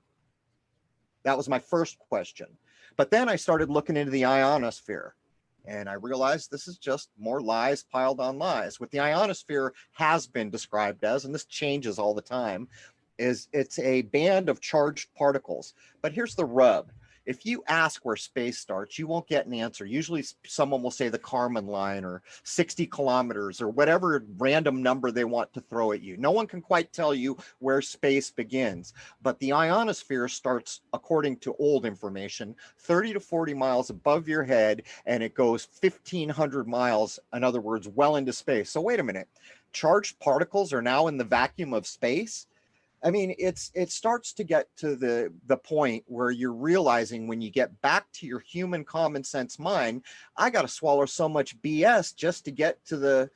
That was my first question. But then I started looking into the ionosphere. And I realized this is just more lies piled on lies. What the ionosphere has been described as, and this changes all the time, is it's a band of charged particles. But here's the rub. If you ask where space starts, you won't get an answer. Usually someone will say the Kármán line or 60 kilometers or whatever random number they want to throw at you. No one can quite tell you where space begins. But the ionosphere starts, according to old information, 30 to 40 miles above your head, and it goes 1,500 miles, in other words, well into space. So wait a minute. Charged particles are now in the vacuum of space? I mean, it starts to get to the point where you're realizing when you get back to your human common sense mind, I got to swallow so much BS just to get to the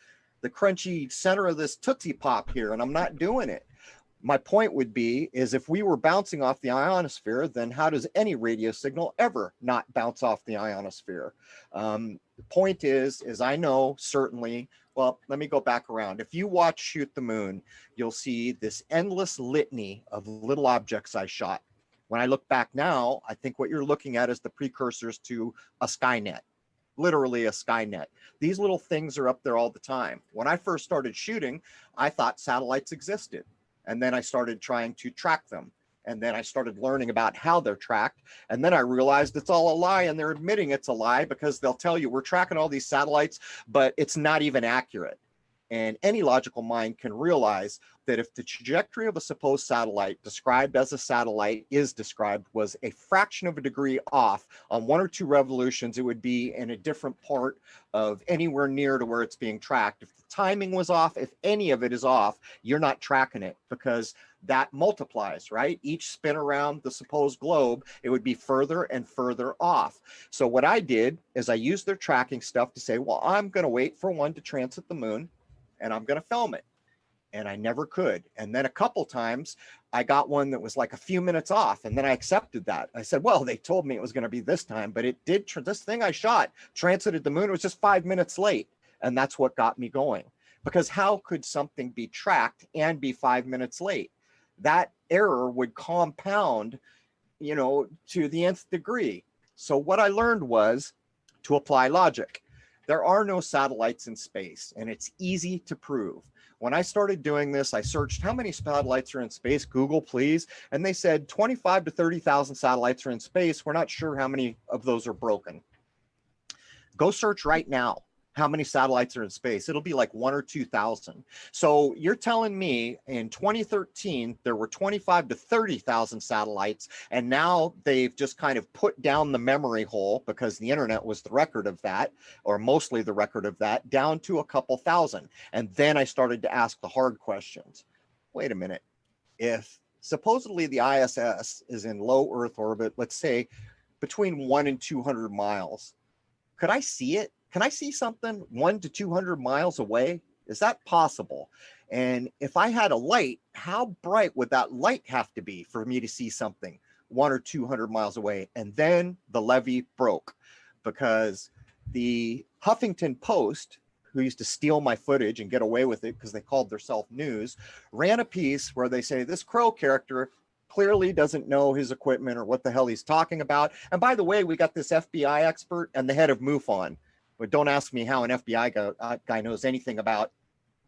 crunchy center of this Tootsie Pop here, and I'm not doing it. My point would be is if we were bouncing off the ionosphere, then how does any radio signal ever not bounce off the ionosphere? The point is I know certainly. Well, let me go back around. If you watch Shoot the Moon, you'll see this endless litany of little objects I shot. When I look back now, I think what you're looking at is the precursors to a Skynet, literally a Skynet. These little things are up there all the time. When I first started shooting, I thought satellites existed. And then I started trying to track them. And then I started learning about how they're tracked. And then I realized it's all a lie, and they're admitting it's a lie because they'll tell you we're tracking all these satellites, but it's not even accurate. And any logical mind can realize that if the trajectory of a supposed satellite described as a satellite is described was a fraction of a degree off on 1 or 2 revolutions, it would be in a different part of anywhere near to where it's being tracked. If the timing was off, if any of it is off, you're not tracking it because that multiplies, right? Each spin around the supposed globe, it would be further and further off. So what I did is I used their tracking stuff to say, well, I'm going to wait for one to transit the moon and I'm going to film it. And I never could. And then a couple times I got one that was like a few minutes off, and then I accepted that. I said, well, they told me it was going to be this time, but it did. This thing I shot transited the moon. It was just 5 minutes late. And that's what got me going. Because how could something be tracked and be 5 minutes late? That error would compound, to the nth degree. So what I learned was to apply logic. There are no satellites in space, and it's easy to prove. When I started doing this, I searched how many satellites are in space, Google, please. And they said 25 to 30,000 satellites are in space. We're not sure how many of those are broken. Go search right now. how many satellites are in space. It'll be like 1 or 2,000. So you're telling me in 2013, there were 25 to 30,000 satellites, and now they've just kind of put down the memory hole, because the internet was the record of that, or mostly the record of that, down to a couple thousand. And then I started to ask the hard questions. Wait a minute. If supposedly the ISS is in low Earth orbit, let's say between 1 and 200 miles, could I see it? Can I see something 1 to 200 miles away? Is that possible? And if I had a light, how bright would that light have to be for me to see something 1 or 200 miles away? And then the levee broke, because the Huffington Post, who used to steal my footage and get away with it because they called themselves news, ran a piece where they say this Crow character clearly doesn't know his equipment or what the hell he's talking about. And by the way, we got this FBI expert and the head of MUFON. But don't ask me how an FBI guy knows anything about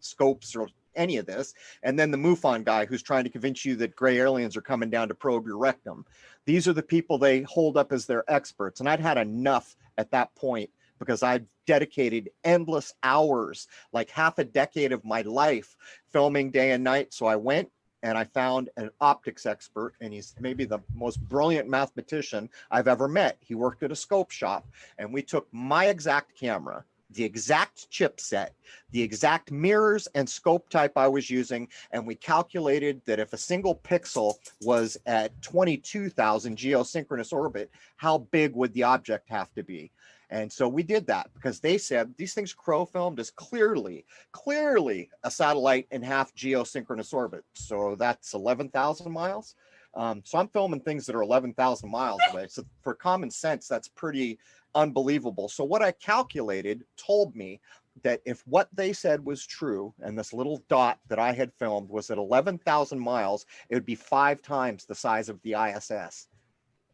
scopes or any of this. And then the MUFON guy who's trying to convince you that gray aliens are coming down to probe your rectum. These are the people they hold up as their experts. And I'd had enough at that point, because I'd dedicated endless hours, like half a decade of my life, filming day and night. So I went and I found an optics expert, and he's maybe the most brilliant mathematician I've ever met. He worked at a scope shop, and we took my exact camera, the exact chipset, the exact mirrors and scope type I was using, and we calculated that if a single pixel was at 22,000 geosynchronous orbit, how big would the object have to be? And so we did that, because they said these things Crow filmed is clearly a satellite in half geosynchronous orbit. So that's 11,000 miles. So I'm filming things that are 11,000 miles away. So for common sense, that's pretty unbelievable. So what I calculated told me that if what they said was true, and this little dot that I had filmed was at 11,000 miles, it would be 5 times the size of the ISS.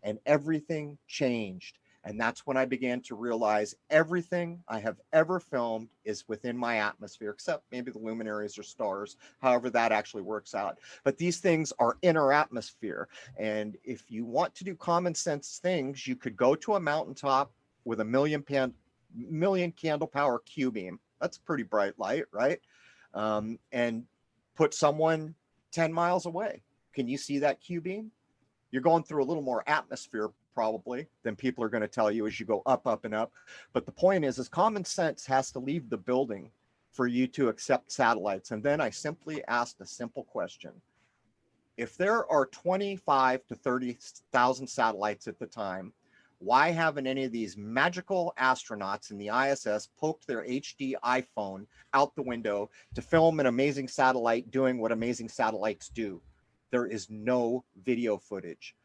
And everything changed. And that's when I began to realize everything I have ever filmed is within my atmosphere, except maybe the luminaries or stars, however that actually works out. But these things are in our atmosphere. And if you want to do common sense things, you could go to a mountaintop with a million candle power Q beam. That's pretty bright light, right? And put someone 10 miles away. Can you see that Q beam? You're going through a little more atmosphere probably than people are going to tell you as you go up, up, and up. But the point is common sense has to leave the building for you to accept satellites. And then I simply asked a simple question. If there are 25 to 30,000 satellites at the time, why haven't any of these magical astronauts in the ISS poked their HD iPhone out the window to film an amazing satellite doing what amazing satellites do? There is no video footage.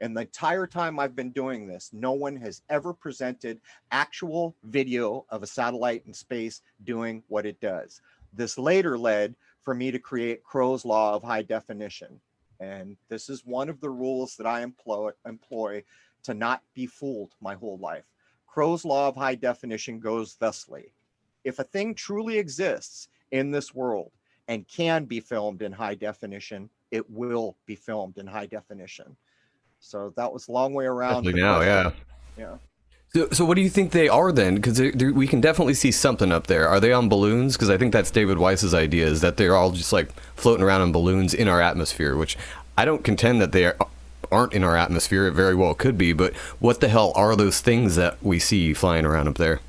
And the entire time I've been doing this, no one has ever presented actual video of a satellite in space doing what it does. This later led for me to create Crow's Law of High Definition. And this is one of the rules that I employ to not be fooled my whole life. Crow's Law of High Definition goes thusly. If a thing truly exists in this world and can be filmed in high definition, it will be filmed in high definition. So that was a long way around. Now, yeah. Yeah. So what do you think they are then? Because we can definitely see something up there. Are they on balloons? Because I think that's David Weiss's idea, is that they're all just like floating around on balloons in our atmosphere, which I don't contend that they aren't in our atmosphere. It very well could be. But what the hell are those things that we see flying around up there?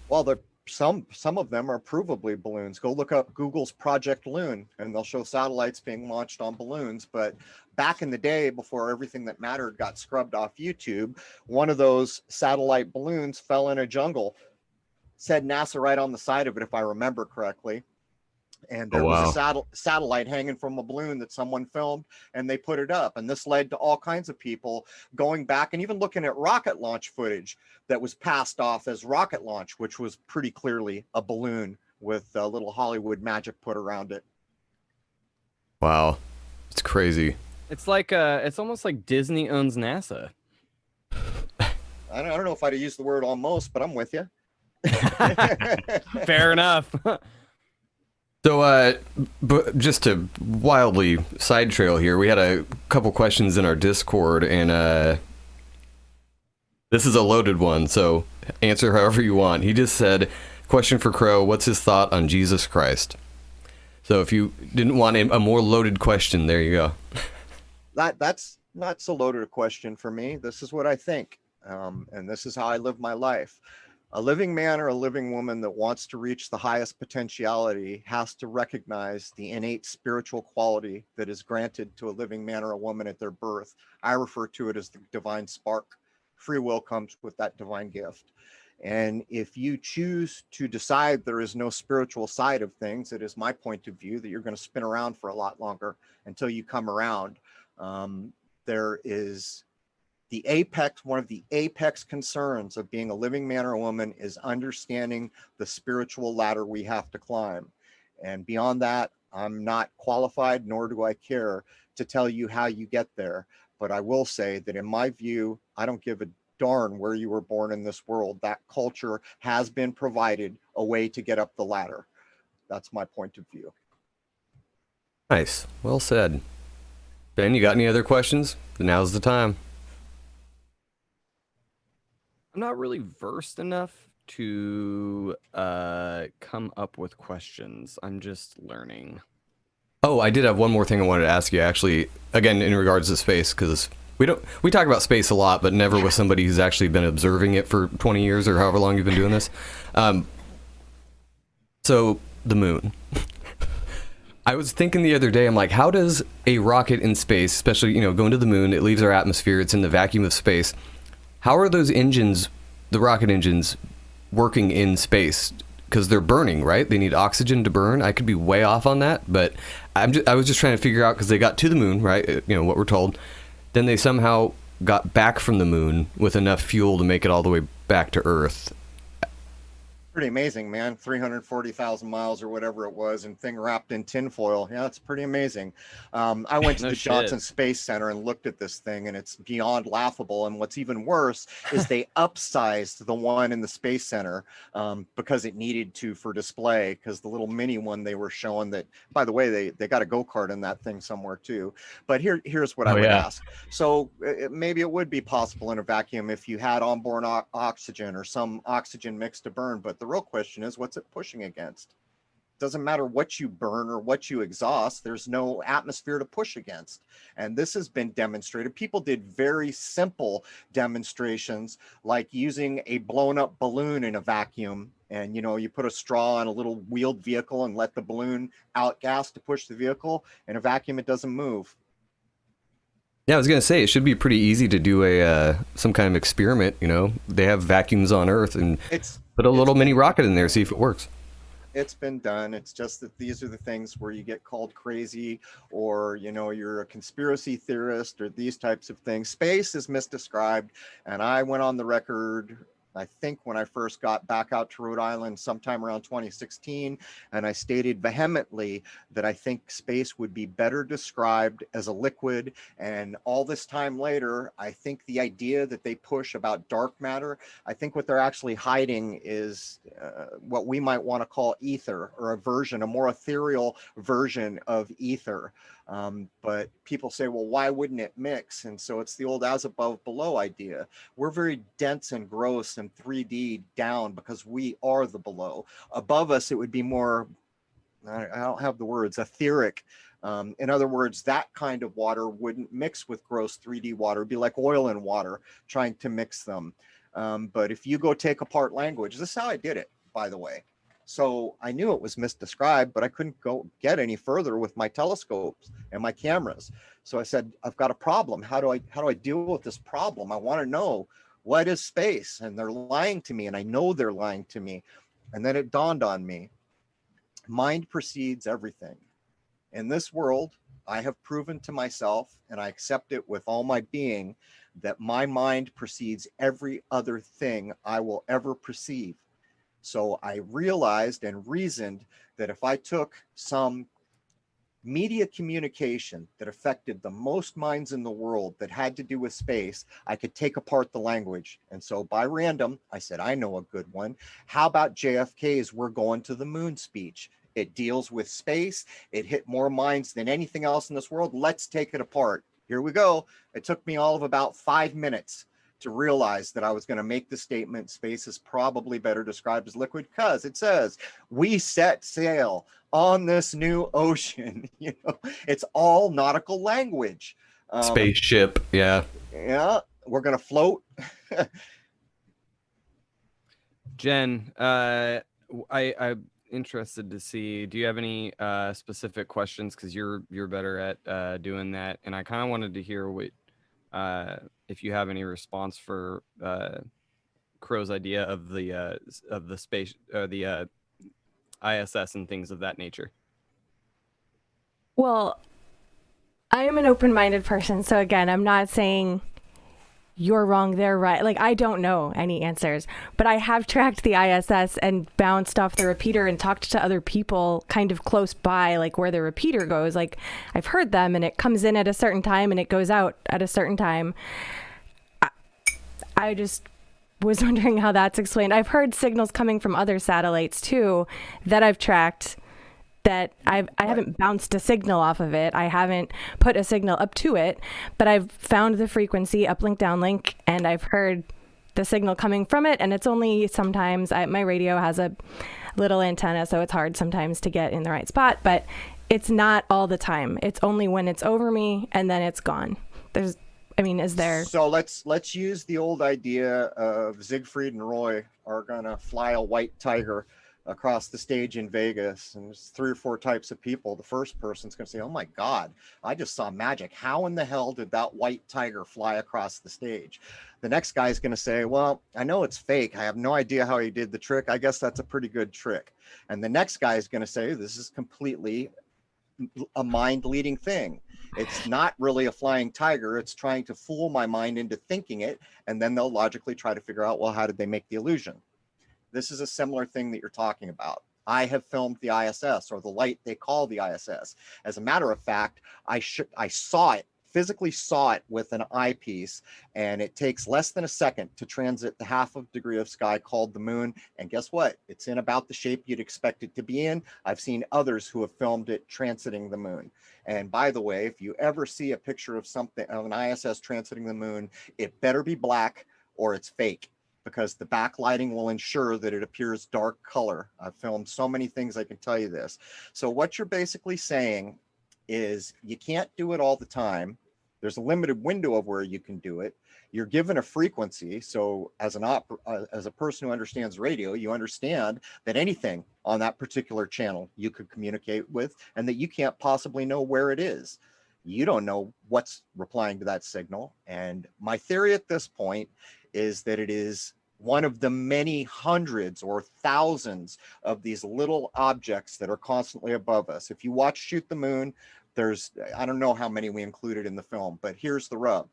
Well, some of them are provably balloons. Go look up Google's Project Loon, and they'll show satellites being launched on balloons. But back in the day, before everything that mattered got scrubbed off YouTube, one of those satellite balloons fell in a jungle. Said NASA right on the side of it, if I remember correctly. And there was a satellite hanging from a balloon that someone filmed, and they put it up. And this led to all kinds of people going back and even looking at rocket launch footage that was passed off as rocket launch, which was pretty clearly a balloon with a little Hollywood magic put around it. Wow. It's crazy. It's like it's almost like Disney owns NASA. I don't know if I'd have used the word almost, but I'm with you. Fair enough. So, but just to wildly side trail here, we had a couple questions in our Discord, and this is a loaded one, so answer however you want. He just said, Question for Crow: what's his thought on Jesus Christ? So if you didn't want a more loaded question, there you go. That's not so loaded a question for me. This is what I think, and this is how I live my life. A living man or a living woman that wants to reach the highest potentiality has to recognize the innate spiritual quality that is granted to a living man or a woman at their birth. I refer to it as the divine spark. Free will comes with that divine gift. And if you choose to decide there is no spiritual side of things, it is my point of view that you're going to spin around for a lot longer until you come around. There is the apex, one of the apex concerns of being a living man or a woman is understanding the spiritual ladder we have to climb. And beyond that, I'm not qualified, nor do I care to tell you how you get there. But I will say that in my view, I don't give a darn where you were born in this world. That culture has been provided a way to get up the ladder. That's my point of view. Nice. Well said. Ben, you got any other questions? Now's the time. I'm not really versed enough to come up with questions. I'm just learning. Oh, I did have one more thing I wanted to ask you, actually, again, in regards to space, because we talk about space a lot, but never with somebody who's actually been observing it for 20 years or however long you've been doing this. So, the moon. I was thinking the other day, I'm like, how does a rocket in space, especially, going to the moon, it leaves our atmosphere, it's in the vacuum of space. How are those engines, the rocket engines, working in space? Because they're burning, right? They need oxygen to burn. I could be way off on that, but I was just trying to figure out, because they got to the moon, right? What we're told. Then they somehow got back from the moon with enough fuel to make it all the way back to Earth. Pretty amazing, man. 340,000 miles or whatever it was, and thing wrapped in tinfoil. Yeah, it's pretty amazing. I went to No the shit. Johnson Space Center and looked at this thing, and it's beyond laughable. And what's even worse is they upsized the one in the Space Center because it needed to for display, because the little mini one they were showing that, by the way, they got a go-kart in that thing somewhere too. But here's what I would ask. So maybe it would be possible in a vacuum if you had onboard oxygen or some oxygen mix to burn, but the real question is, what's it pushing against? Doesn't matter what you burn or what you exhaust, there's no atmosphere to push against. And this has been demonstrated. People did very simple demonstrations, like using a blown up balloon in a vacuum. And, you put a straw on a little wheeled vehicle and let the balloon outgas to push the vehicle. In a vacuum, it doesn't move. Yeah, I was gonna say it should be pretty easy to do some kind of experiment. They have vacuums on Earth, and put a little mini rocket in there, see if it works. It's been done. It's just that these are the things where you get called crazy, or you're a conspiracy theorist, or these types of things. Space is misdescribed, and I went on the record, I think, when I first got back out to Rhode Island sometime around 2016, and I stated vehemently that I think space would be better described as a liquid. And all this time later, I think the idea that they push about dark matter, I think what they're actually hiding is what we might want to call ether, or a more ethereal version of ether. But people say, well, why wouldn't it mix? And so it's the old as above, below idea. We're very dense and gross and 3D down because we are the below. Above us, it would be more, I don't have the words, etheric. In other words, that kind of water wouldn't mix with gross 3D water. It'd be like oil and water trying to mix them. But if you go take apart language, this is how I did it, by the way. So I knew it was misdescribed, but I couldn't go get any further with my telescopes and my cameras. So I said, I've got a problem. How do I deal with this problem? I want to know, what is space? And they're lying to me, and I know they're lying to me. And then it dawned on me, mind precedes everything. In this world, I have proven to myself, and I accept it with all my being, that my mind precedes every other thing I will ever perceive. So I realized and reasoned that if I took some media communication that affected the most minds in the world that had to do with space, I could take apart the language. And so by random, I said, I know a good one. How about JFK's "We're going to the moon" speech? It deals with space. It hit more minds than anything else in this world. Let's take it apart. Here we go. It took me all of about 5 minutes to realize that I was going to make the statement space is probably better described as liquid because it says we set sail on this new ocean. You know, it's all nautical language. Spaceship, yeah. Yeah, we're going to float. Jen, I'm interested to see. Do you have any specific questions? Because you're better at doing that, and I kind of wanted to hear what if you have any response for Crrow's idea of the space, the ISS and things of that nature. Well, I am an open-minded person, so again, I'm not saying you're wrong, they're right. Like, I don't know any answers, but I have tracked the ISS and bounced off the repeater and talked to other people kind of close by, like where the repeater goes. Like, I've heard them, and it comes in at a certain time and it goes out at a certain time. I just was wondering how that's explained. I've heard signals coming from other satellites too that I've tracked that I haven't bounced a signal off of it. I haven't put a signal up to it, but I've found the frequency, uplink, downlink, and I've heard the signal coming from it. And it's only sometimes, my radio has a little antenna, so it's hard sometimes to get in the right spot, but it's not all the time. It's only when it's over me and then it's gone. Is there? So let's use the old idea of Siegfried and Roy are gonna fly a white tiger across the stage in Vegas, and there's 3 or 4 types of people. The first person's going to say, oh my God, I just saw magic. How in the hell did that white tiger fly across the stage? The next guy's going to say, well, I know it's fake. I have no idea how he did the trick. I guess that's a pretty good trick. And the next guy is going to say, this is completely a mind-leading thing. It's not really a flying tiger. It's trying to fool my mind into thinking it. And then they'll logically try to figure out, well, how did they make the illusion? This is a similar thing that you're talking about. I have filmed the ISS, or the light they call the ISS. As a matter of fact, I saw it, physically saw it with an eyepiece, and it takes less than a second to transit the half of degree of sky called the moon. And guess what? It's in about the shape you'd expect it to be in. I've seen others who have filmed it transiting the moon. And by the way, if you ever see a picture of an ISS transiting the moon, it better be black or it's fake, because the backlighting will ensure that it appears dark color. I've filmed so many things, I can tell you this. So what you're basically saying is you can't do it all the time. There's a limited window of where you can do it. You're given a frequency. So as a person who understands radio, you understand that anything on that particular channel you could communicate with, and that you can't possibly know where it is. You don't know what's replying to that signal. And my theory at this point is that it is one of the many hundreds or thousands of these little objects that are constantly above us. If you watch Shoot the Moon, I don't know how many we included in the film, but here's the rub.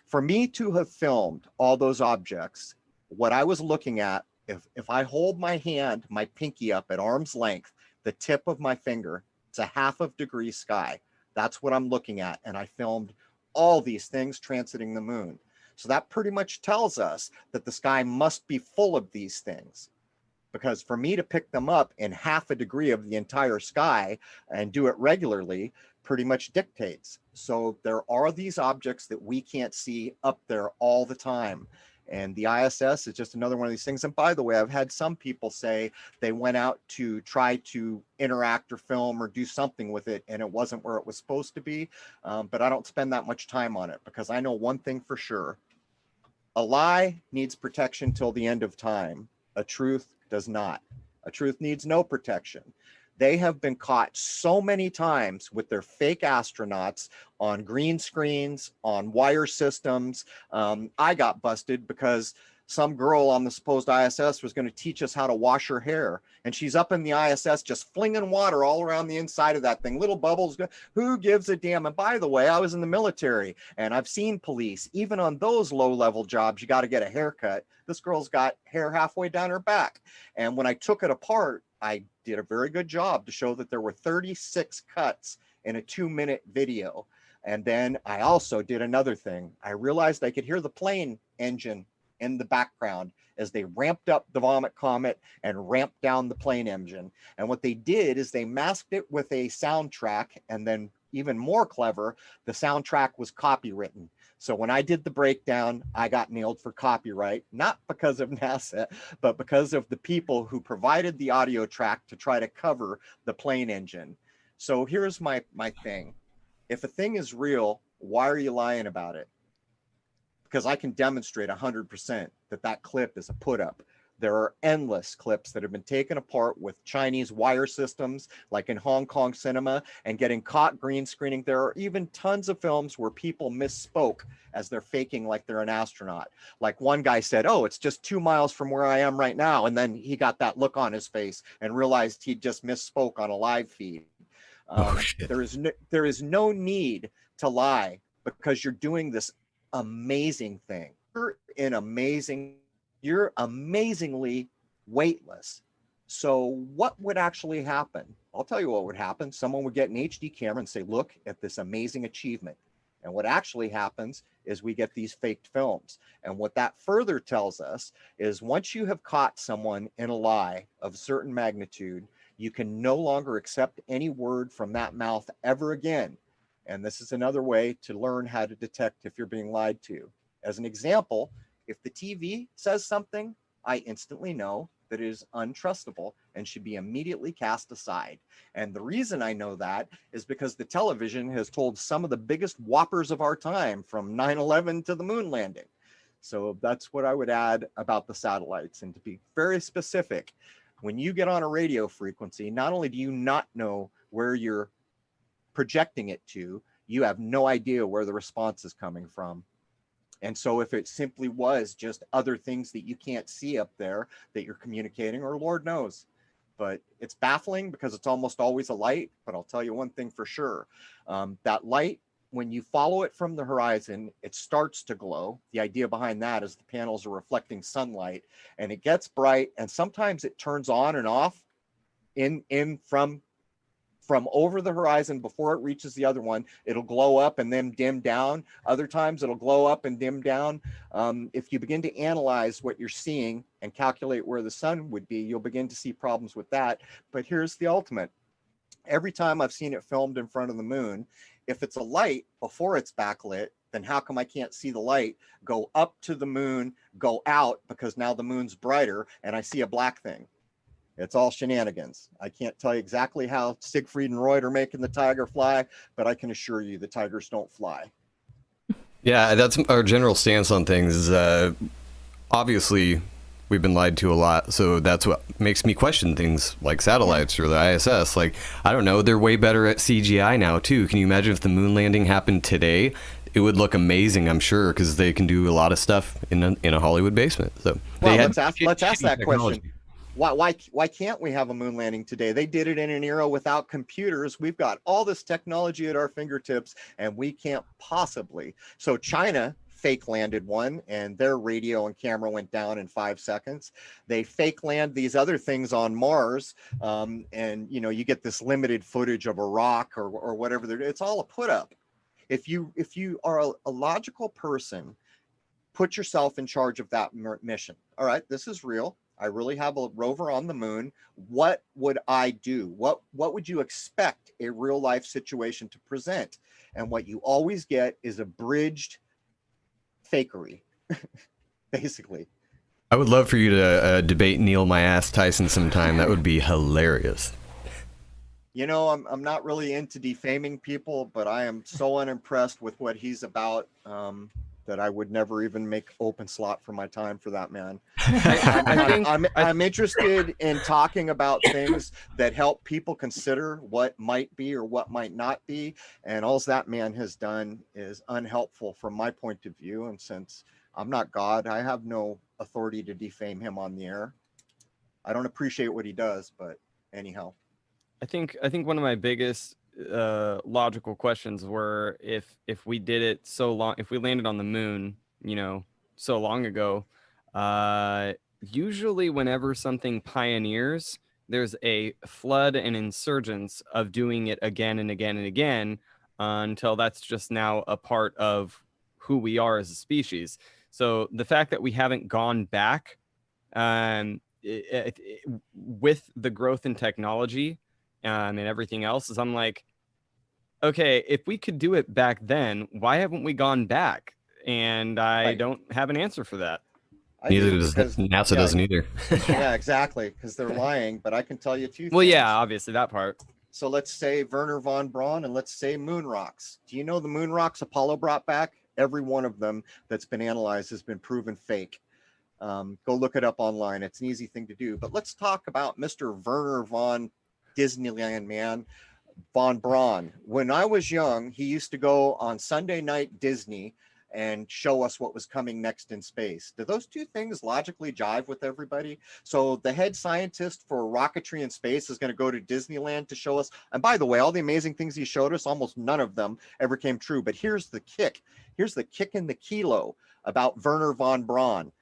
For me to have filmed all those objects, what I was looking at, if I hold my hand, my pinky up at arm's length, the tip of my finger, it's a half of degree sky. That's what I'm looking at. And I filmed all these things transiting the moon. So that pretty much tells us that the sky must be full of these things, because for me to pick them up in half a degree of the entire sky and do it regularly pretty much dictates. So there are these objects that we can't see up there all the time. And the ISS is just another one of these things. And by the way, I've had some people say they went out to try to interact or film or do something with it, and it wasn't where it was supposed to be. But I don't spend that much time on it, because I know one thing for sure. A lie needs protection till the end of time. A truth does not. A truth needs no protection. They have been caught so many times with their fake astronauts on green screens, on wire systems. I got busted because some girl on the supposed ISS was going to teach us how to wash her hair. And she's up in the ISS just flinging water all around the inside of that thing. Little bubbles. Who gives a damn? And by the way, I was in the military, and I've seen police. Even on those low-level jobs, you got to get a haircut. This girl's got hair halfway down her back. And when I took it apart, I did a very good job to show that there were 36 cuts in a 2-minute video. And then I also did another thing. I realized I could hear the plane engine in the background as they ramped up the Vomit Comet and ramped down the plane engine. And what they did is they masked it with a soundtrack, and then even more clever, the soundtrack was copywritten. So when I did the breakdown, I got nailed for copyright, not because of NASA, but because of the people who provided the audio track to try to cover the plane engine. So here's my thing. If a thing is real, why are you lying about it? Because I can demonstrate 100% that clip is a put up. There are endless clips that have been taken apart with Chinese wire systems, like in Hong Kong cinema, and getting caught green screening. There are even tons of films where people misspoke as they're faking like they're an astronaut. Like one guy said, "Oh, it's just 2 miles from where I am right now." And then he got that look on his face and realized he just misspoke on a live feed. There is no need to lie because you're doing this amazing thing. You're amazingly weightless. So what would actually happen? I'll tell you what would happen. Someone would get an HD camera and say, "Look at this amazing achievement." And what actually happens is we get these faked films. And what that further tells us is once you have caught someone in a lie of a certain magnitude, you can no longer accept any word from that mouth ever again. And this is another way to learn how to detect if you're being lied to. As an example, if the TV says something, I instantly know that it is untrustable and should be immediately cast aside. And the reason I know that is because the television has told some of the biggest whoppers of our time, from 9/11 to the moon landing. So that's what I would add about the satellites. And to be very specific, when you get on a radio frequency, not only do you not know where you're projecting it to, you have no idea where the response is coming from. And so if it simply was just other things that you can't see up there that you're communicating, or Lord knows, but it's baffling because it's almost always a light. But I'll tell you one thing for sure. That light, when you follow it from the horizon, it starts to glow. The idea behind that is the panels are reflecting sunlight and it gets bright. And sometimes it turns on and off from over the horizon before it reaches the other one. It'll glow up and then dim down. Other times it'll glow up and dim down. If you begin to analyze what you're seeing and calculate where the sun would be, you'll begin to see problems with that. But here's the ultimate. Every time I've seen it filmed in front of the moon, if it's a light before it's backlit, then how come I can't see the light go up to the moon, go out, because now the moon's brighter and I see a black thing? It's all shenanigans. I can't tell you exactly how Siegfried and Roy are making the tiger fly, but I can assure you the tigers don't fly. Yeah, that's our general stance on things. Is, obviously, we've been lied to a lot, so that's what makes me question things like satellites or the ISS. Like, I don't know, they're way better at CGI now, too. Can you imagine if the moon landing happened today? It would look amazing, I'm sure, because they can do a lot of stuff in a Hollywood basement. So well, let's ask that question. Why can't we have a moon landing today? They did it in an era without computers. We've got all this technology at our fingertips, and we can't possibly. So China fake landed one, and their radio and camera went down in 5 seconds. They fake land these other things on Mars, and you get this limited footage of a rock or whatever. It's all a put up. If you are a logical person, put yourself in charge of that mission. All right, this is real. I really have a rover on the moon. What would I do? What would you expect a real life situation to present? And what you always get is abridged fakery, basically. I would love for you to debate Neil my ass Tyson sometime. That would be hilarious. I'm not really into defaming people, but I am so unimpressed with what he's about that I would never even make open slot for my time for that man. I'm interested in talking about things that help people consider what might be or what might not be. And all that man has done is unhelpful from my point of view. And since I'm not God, I have no authority to defame him on the air. I don't appreciate what he does, but anyhow. I think one of my biggest logical questions were if we did it so long, if we landed on the moon, so long ago, usually whenever something pioneers, there's a flood and insurgence of doing it again and again and again until that's just now a part of who we are as a species. So the fact that we haven't gone back with the growth in technology and everything else is, I'm like, okay, if we could do it back then, why haven't we gone back? and I Right. don't have an answer for that. I Neither do, does because- NASA yeah, doesn't either. Yeah, exactly, because they're lying. But I can tell you two Well, things. yeah, obviously that part. So let's say Werner von Braun and let's say moon rocks. Do you know the moon rocks Apollo brought back? Every one of them that's been analyzed has been proven fake. Go look it up online. It's an easy thing to do. But let's talk about Mr. Werner von Disneyland man, von Braun. When I was young, he used to go on Sunday night Disney and show us what was coming next in space. Do those two things logically jive with everybody? So the head scientist for rocketry in space is going to go to Disneyland to show us. And by the way, all the amazing things he showed us, almost none of them ever came true. But here's the kick. Here's the kick in the kilo about Werner von Braun.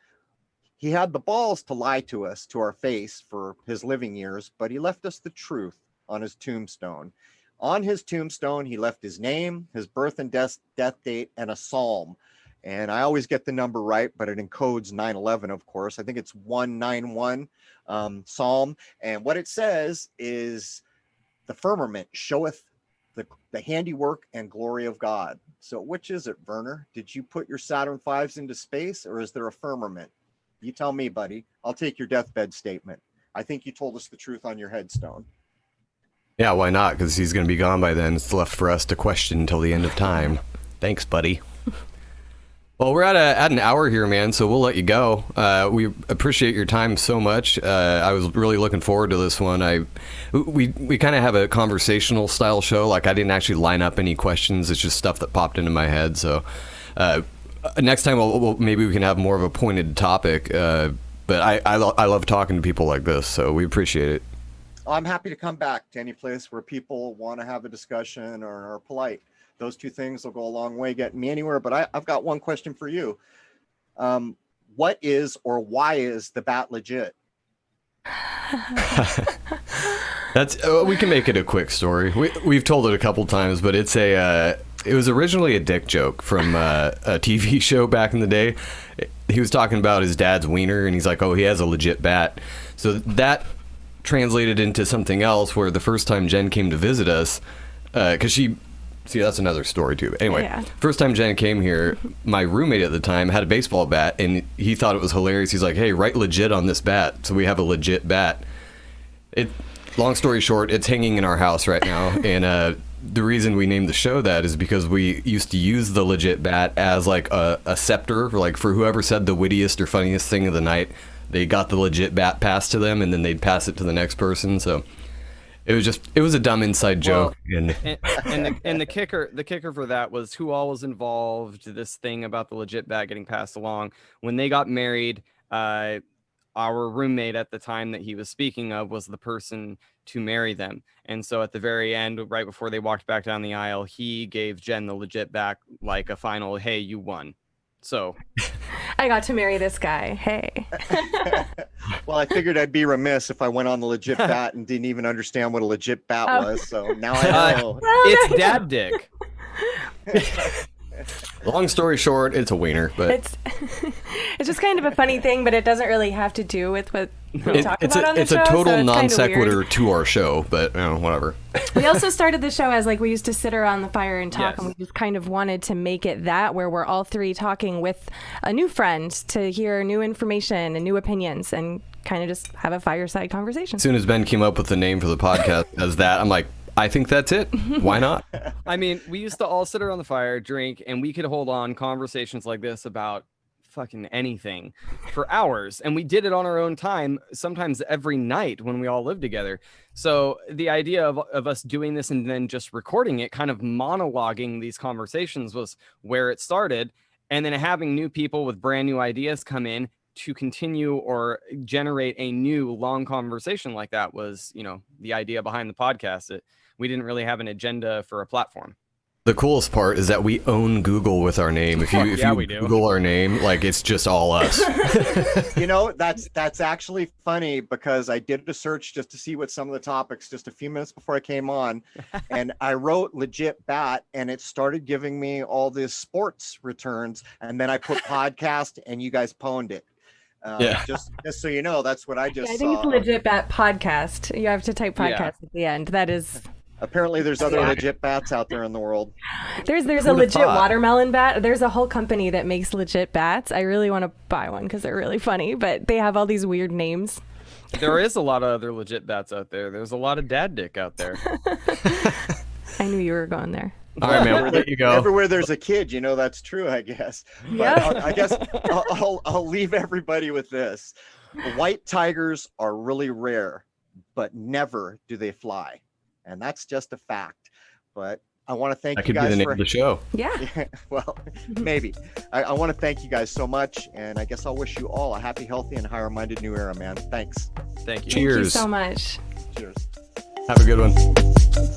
He had the balls to lie to us to our face for his living years, but he left us the truth on his tombstone. On his tombstone, he left his name, his birth and death date, and a psalm. And I always get the number right, but it encodes 9/11, of course. I think it's 191 psalm. And what it says is, the firmament showeth the handiwork and glory of God. So which is it, Werner? Did you put your Saturn V's into space, or is there a firmament? You tell me, buddy. I'll take your deathbed statement. I think you told us the truth on your headstone. Yeah, why not? Because he's going to be gone by then. It's left for us to question until the end of time. Thanks, buddy. Well, we're at an hour here, man, so we'll let you go. We appreciate your time so much. I was really looking forward to this one. We kind of have a conversational style show. Like, I didn't actually line up any questions. It's just stuff that popped into my head. So next time, maybe we can have more of a pointed topic. But I love talking to people like this, so we appreciate it. I'm happy to come back to any place where people want to have a discussion or are polite. Those two things will go a long way getting me anywhere. But I've got one question for you. What is or why is the bat legit? That's we can make it a quick story. We've told it a couple times, but it was originally a dick joke from a TV show back in the day. He was talking about his dad's wiener, and he's like, "Oh, he has a legit bat." So that translated into something else, where the first time Jen came to visit us, because that's another story too. Anyway, Yeah. First time Jen came here, my roommate at the time had a baseball bat, and he thought it was hilarious. He's like, "Hey, write legit on this bat." So we have a legit bat. Long story short, it's hanging in our house right now, and the reason we named the show that is because we used to use the legit bat as like a scepter, like for whoever said the wittiest or funniest thing of the night. They got the legit bat passed to them, and then they'd pass it to the next person. So it was a dumb inside joke. And the kicker for that was who all was involved. This thing about the legit bat getting passed along when they got married. Our roommate at the time that he was speaking of was the person to marry them. And so at the very end, right before they walked back down the aisle, he gave Jen the legit bat, like a final, "Hey, you won." So I got to marry this guy. Hey. Well, I figured I'd be remiss if I went on the legit bat and didn't even understand what a legit bat was. So now I know. it's dad dick. Long story short, it's a wiener, but It's just kind of a funny thing, but it doesn't really have to do with what we talk about on the it's show. a total so it's non kinda sequitur weird. to our show, but whatever. We also started the show as like we used to sit around the fire and talk, Yes. and we just kind of wanted to make it that where we're all three talking with a new friend to hear new information and new opinions and kind of just have a fireside conversation. As soon as Ben came up with the name for the podcast as that, I'm like, I think that's it. Why not? I mean, we used to all sit around the fire, drink, and we could hold on conversations like this about fucking anything for hours. And we did it on our own time, sometimes every night when we all lived together. So the idea of us doing this and then just recording it, kind of monologuing these conversations, was where it started. And then having new people with brand new ideas come in to continue or generate a new long conversation like that was, the idea behind the podcast. We didn't really have an agenda for a platform. The coolest part is that we own Google with our name. If you we do. Google our name, like, it's just all us. That's actually funny, because I did a search just to see what some of the topics just a few minutes before I came on, and I wrote legit bat, and it started giving me all these sports returns, and then I put podcast, and you guys pwned it. Just so you know, that's what I just I think saw. it's legit bat podcast. You have to type podcast at the end. That is Apparently, there's other legit bats out there in the world. There's a Who'd have legit thought? watermelon bat. There's a whole company that makes legit bats. I really want to buy one because they're really funny, but they have all these weird names. There is a lot of other legit bats out there. There's a lot of dad dick out there. I knew you were going there. All right, man. We'll let you go. Everywhere there's a kid, you know that's true, I guess. But Yeah. I guess I'll leave everybody with this. White tigers are really rare, but never do they fly. And that's just a fact. But I want to thank That you could be guys the name for of the show. Yeah. well, maybe. I want to thank you guys so much, and I guess I'll wish you all a happy, healthy, and higher-minded new era, man. Thanks. Thank you. Thank you Cheers. so much. Cheers. Have a good one.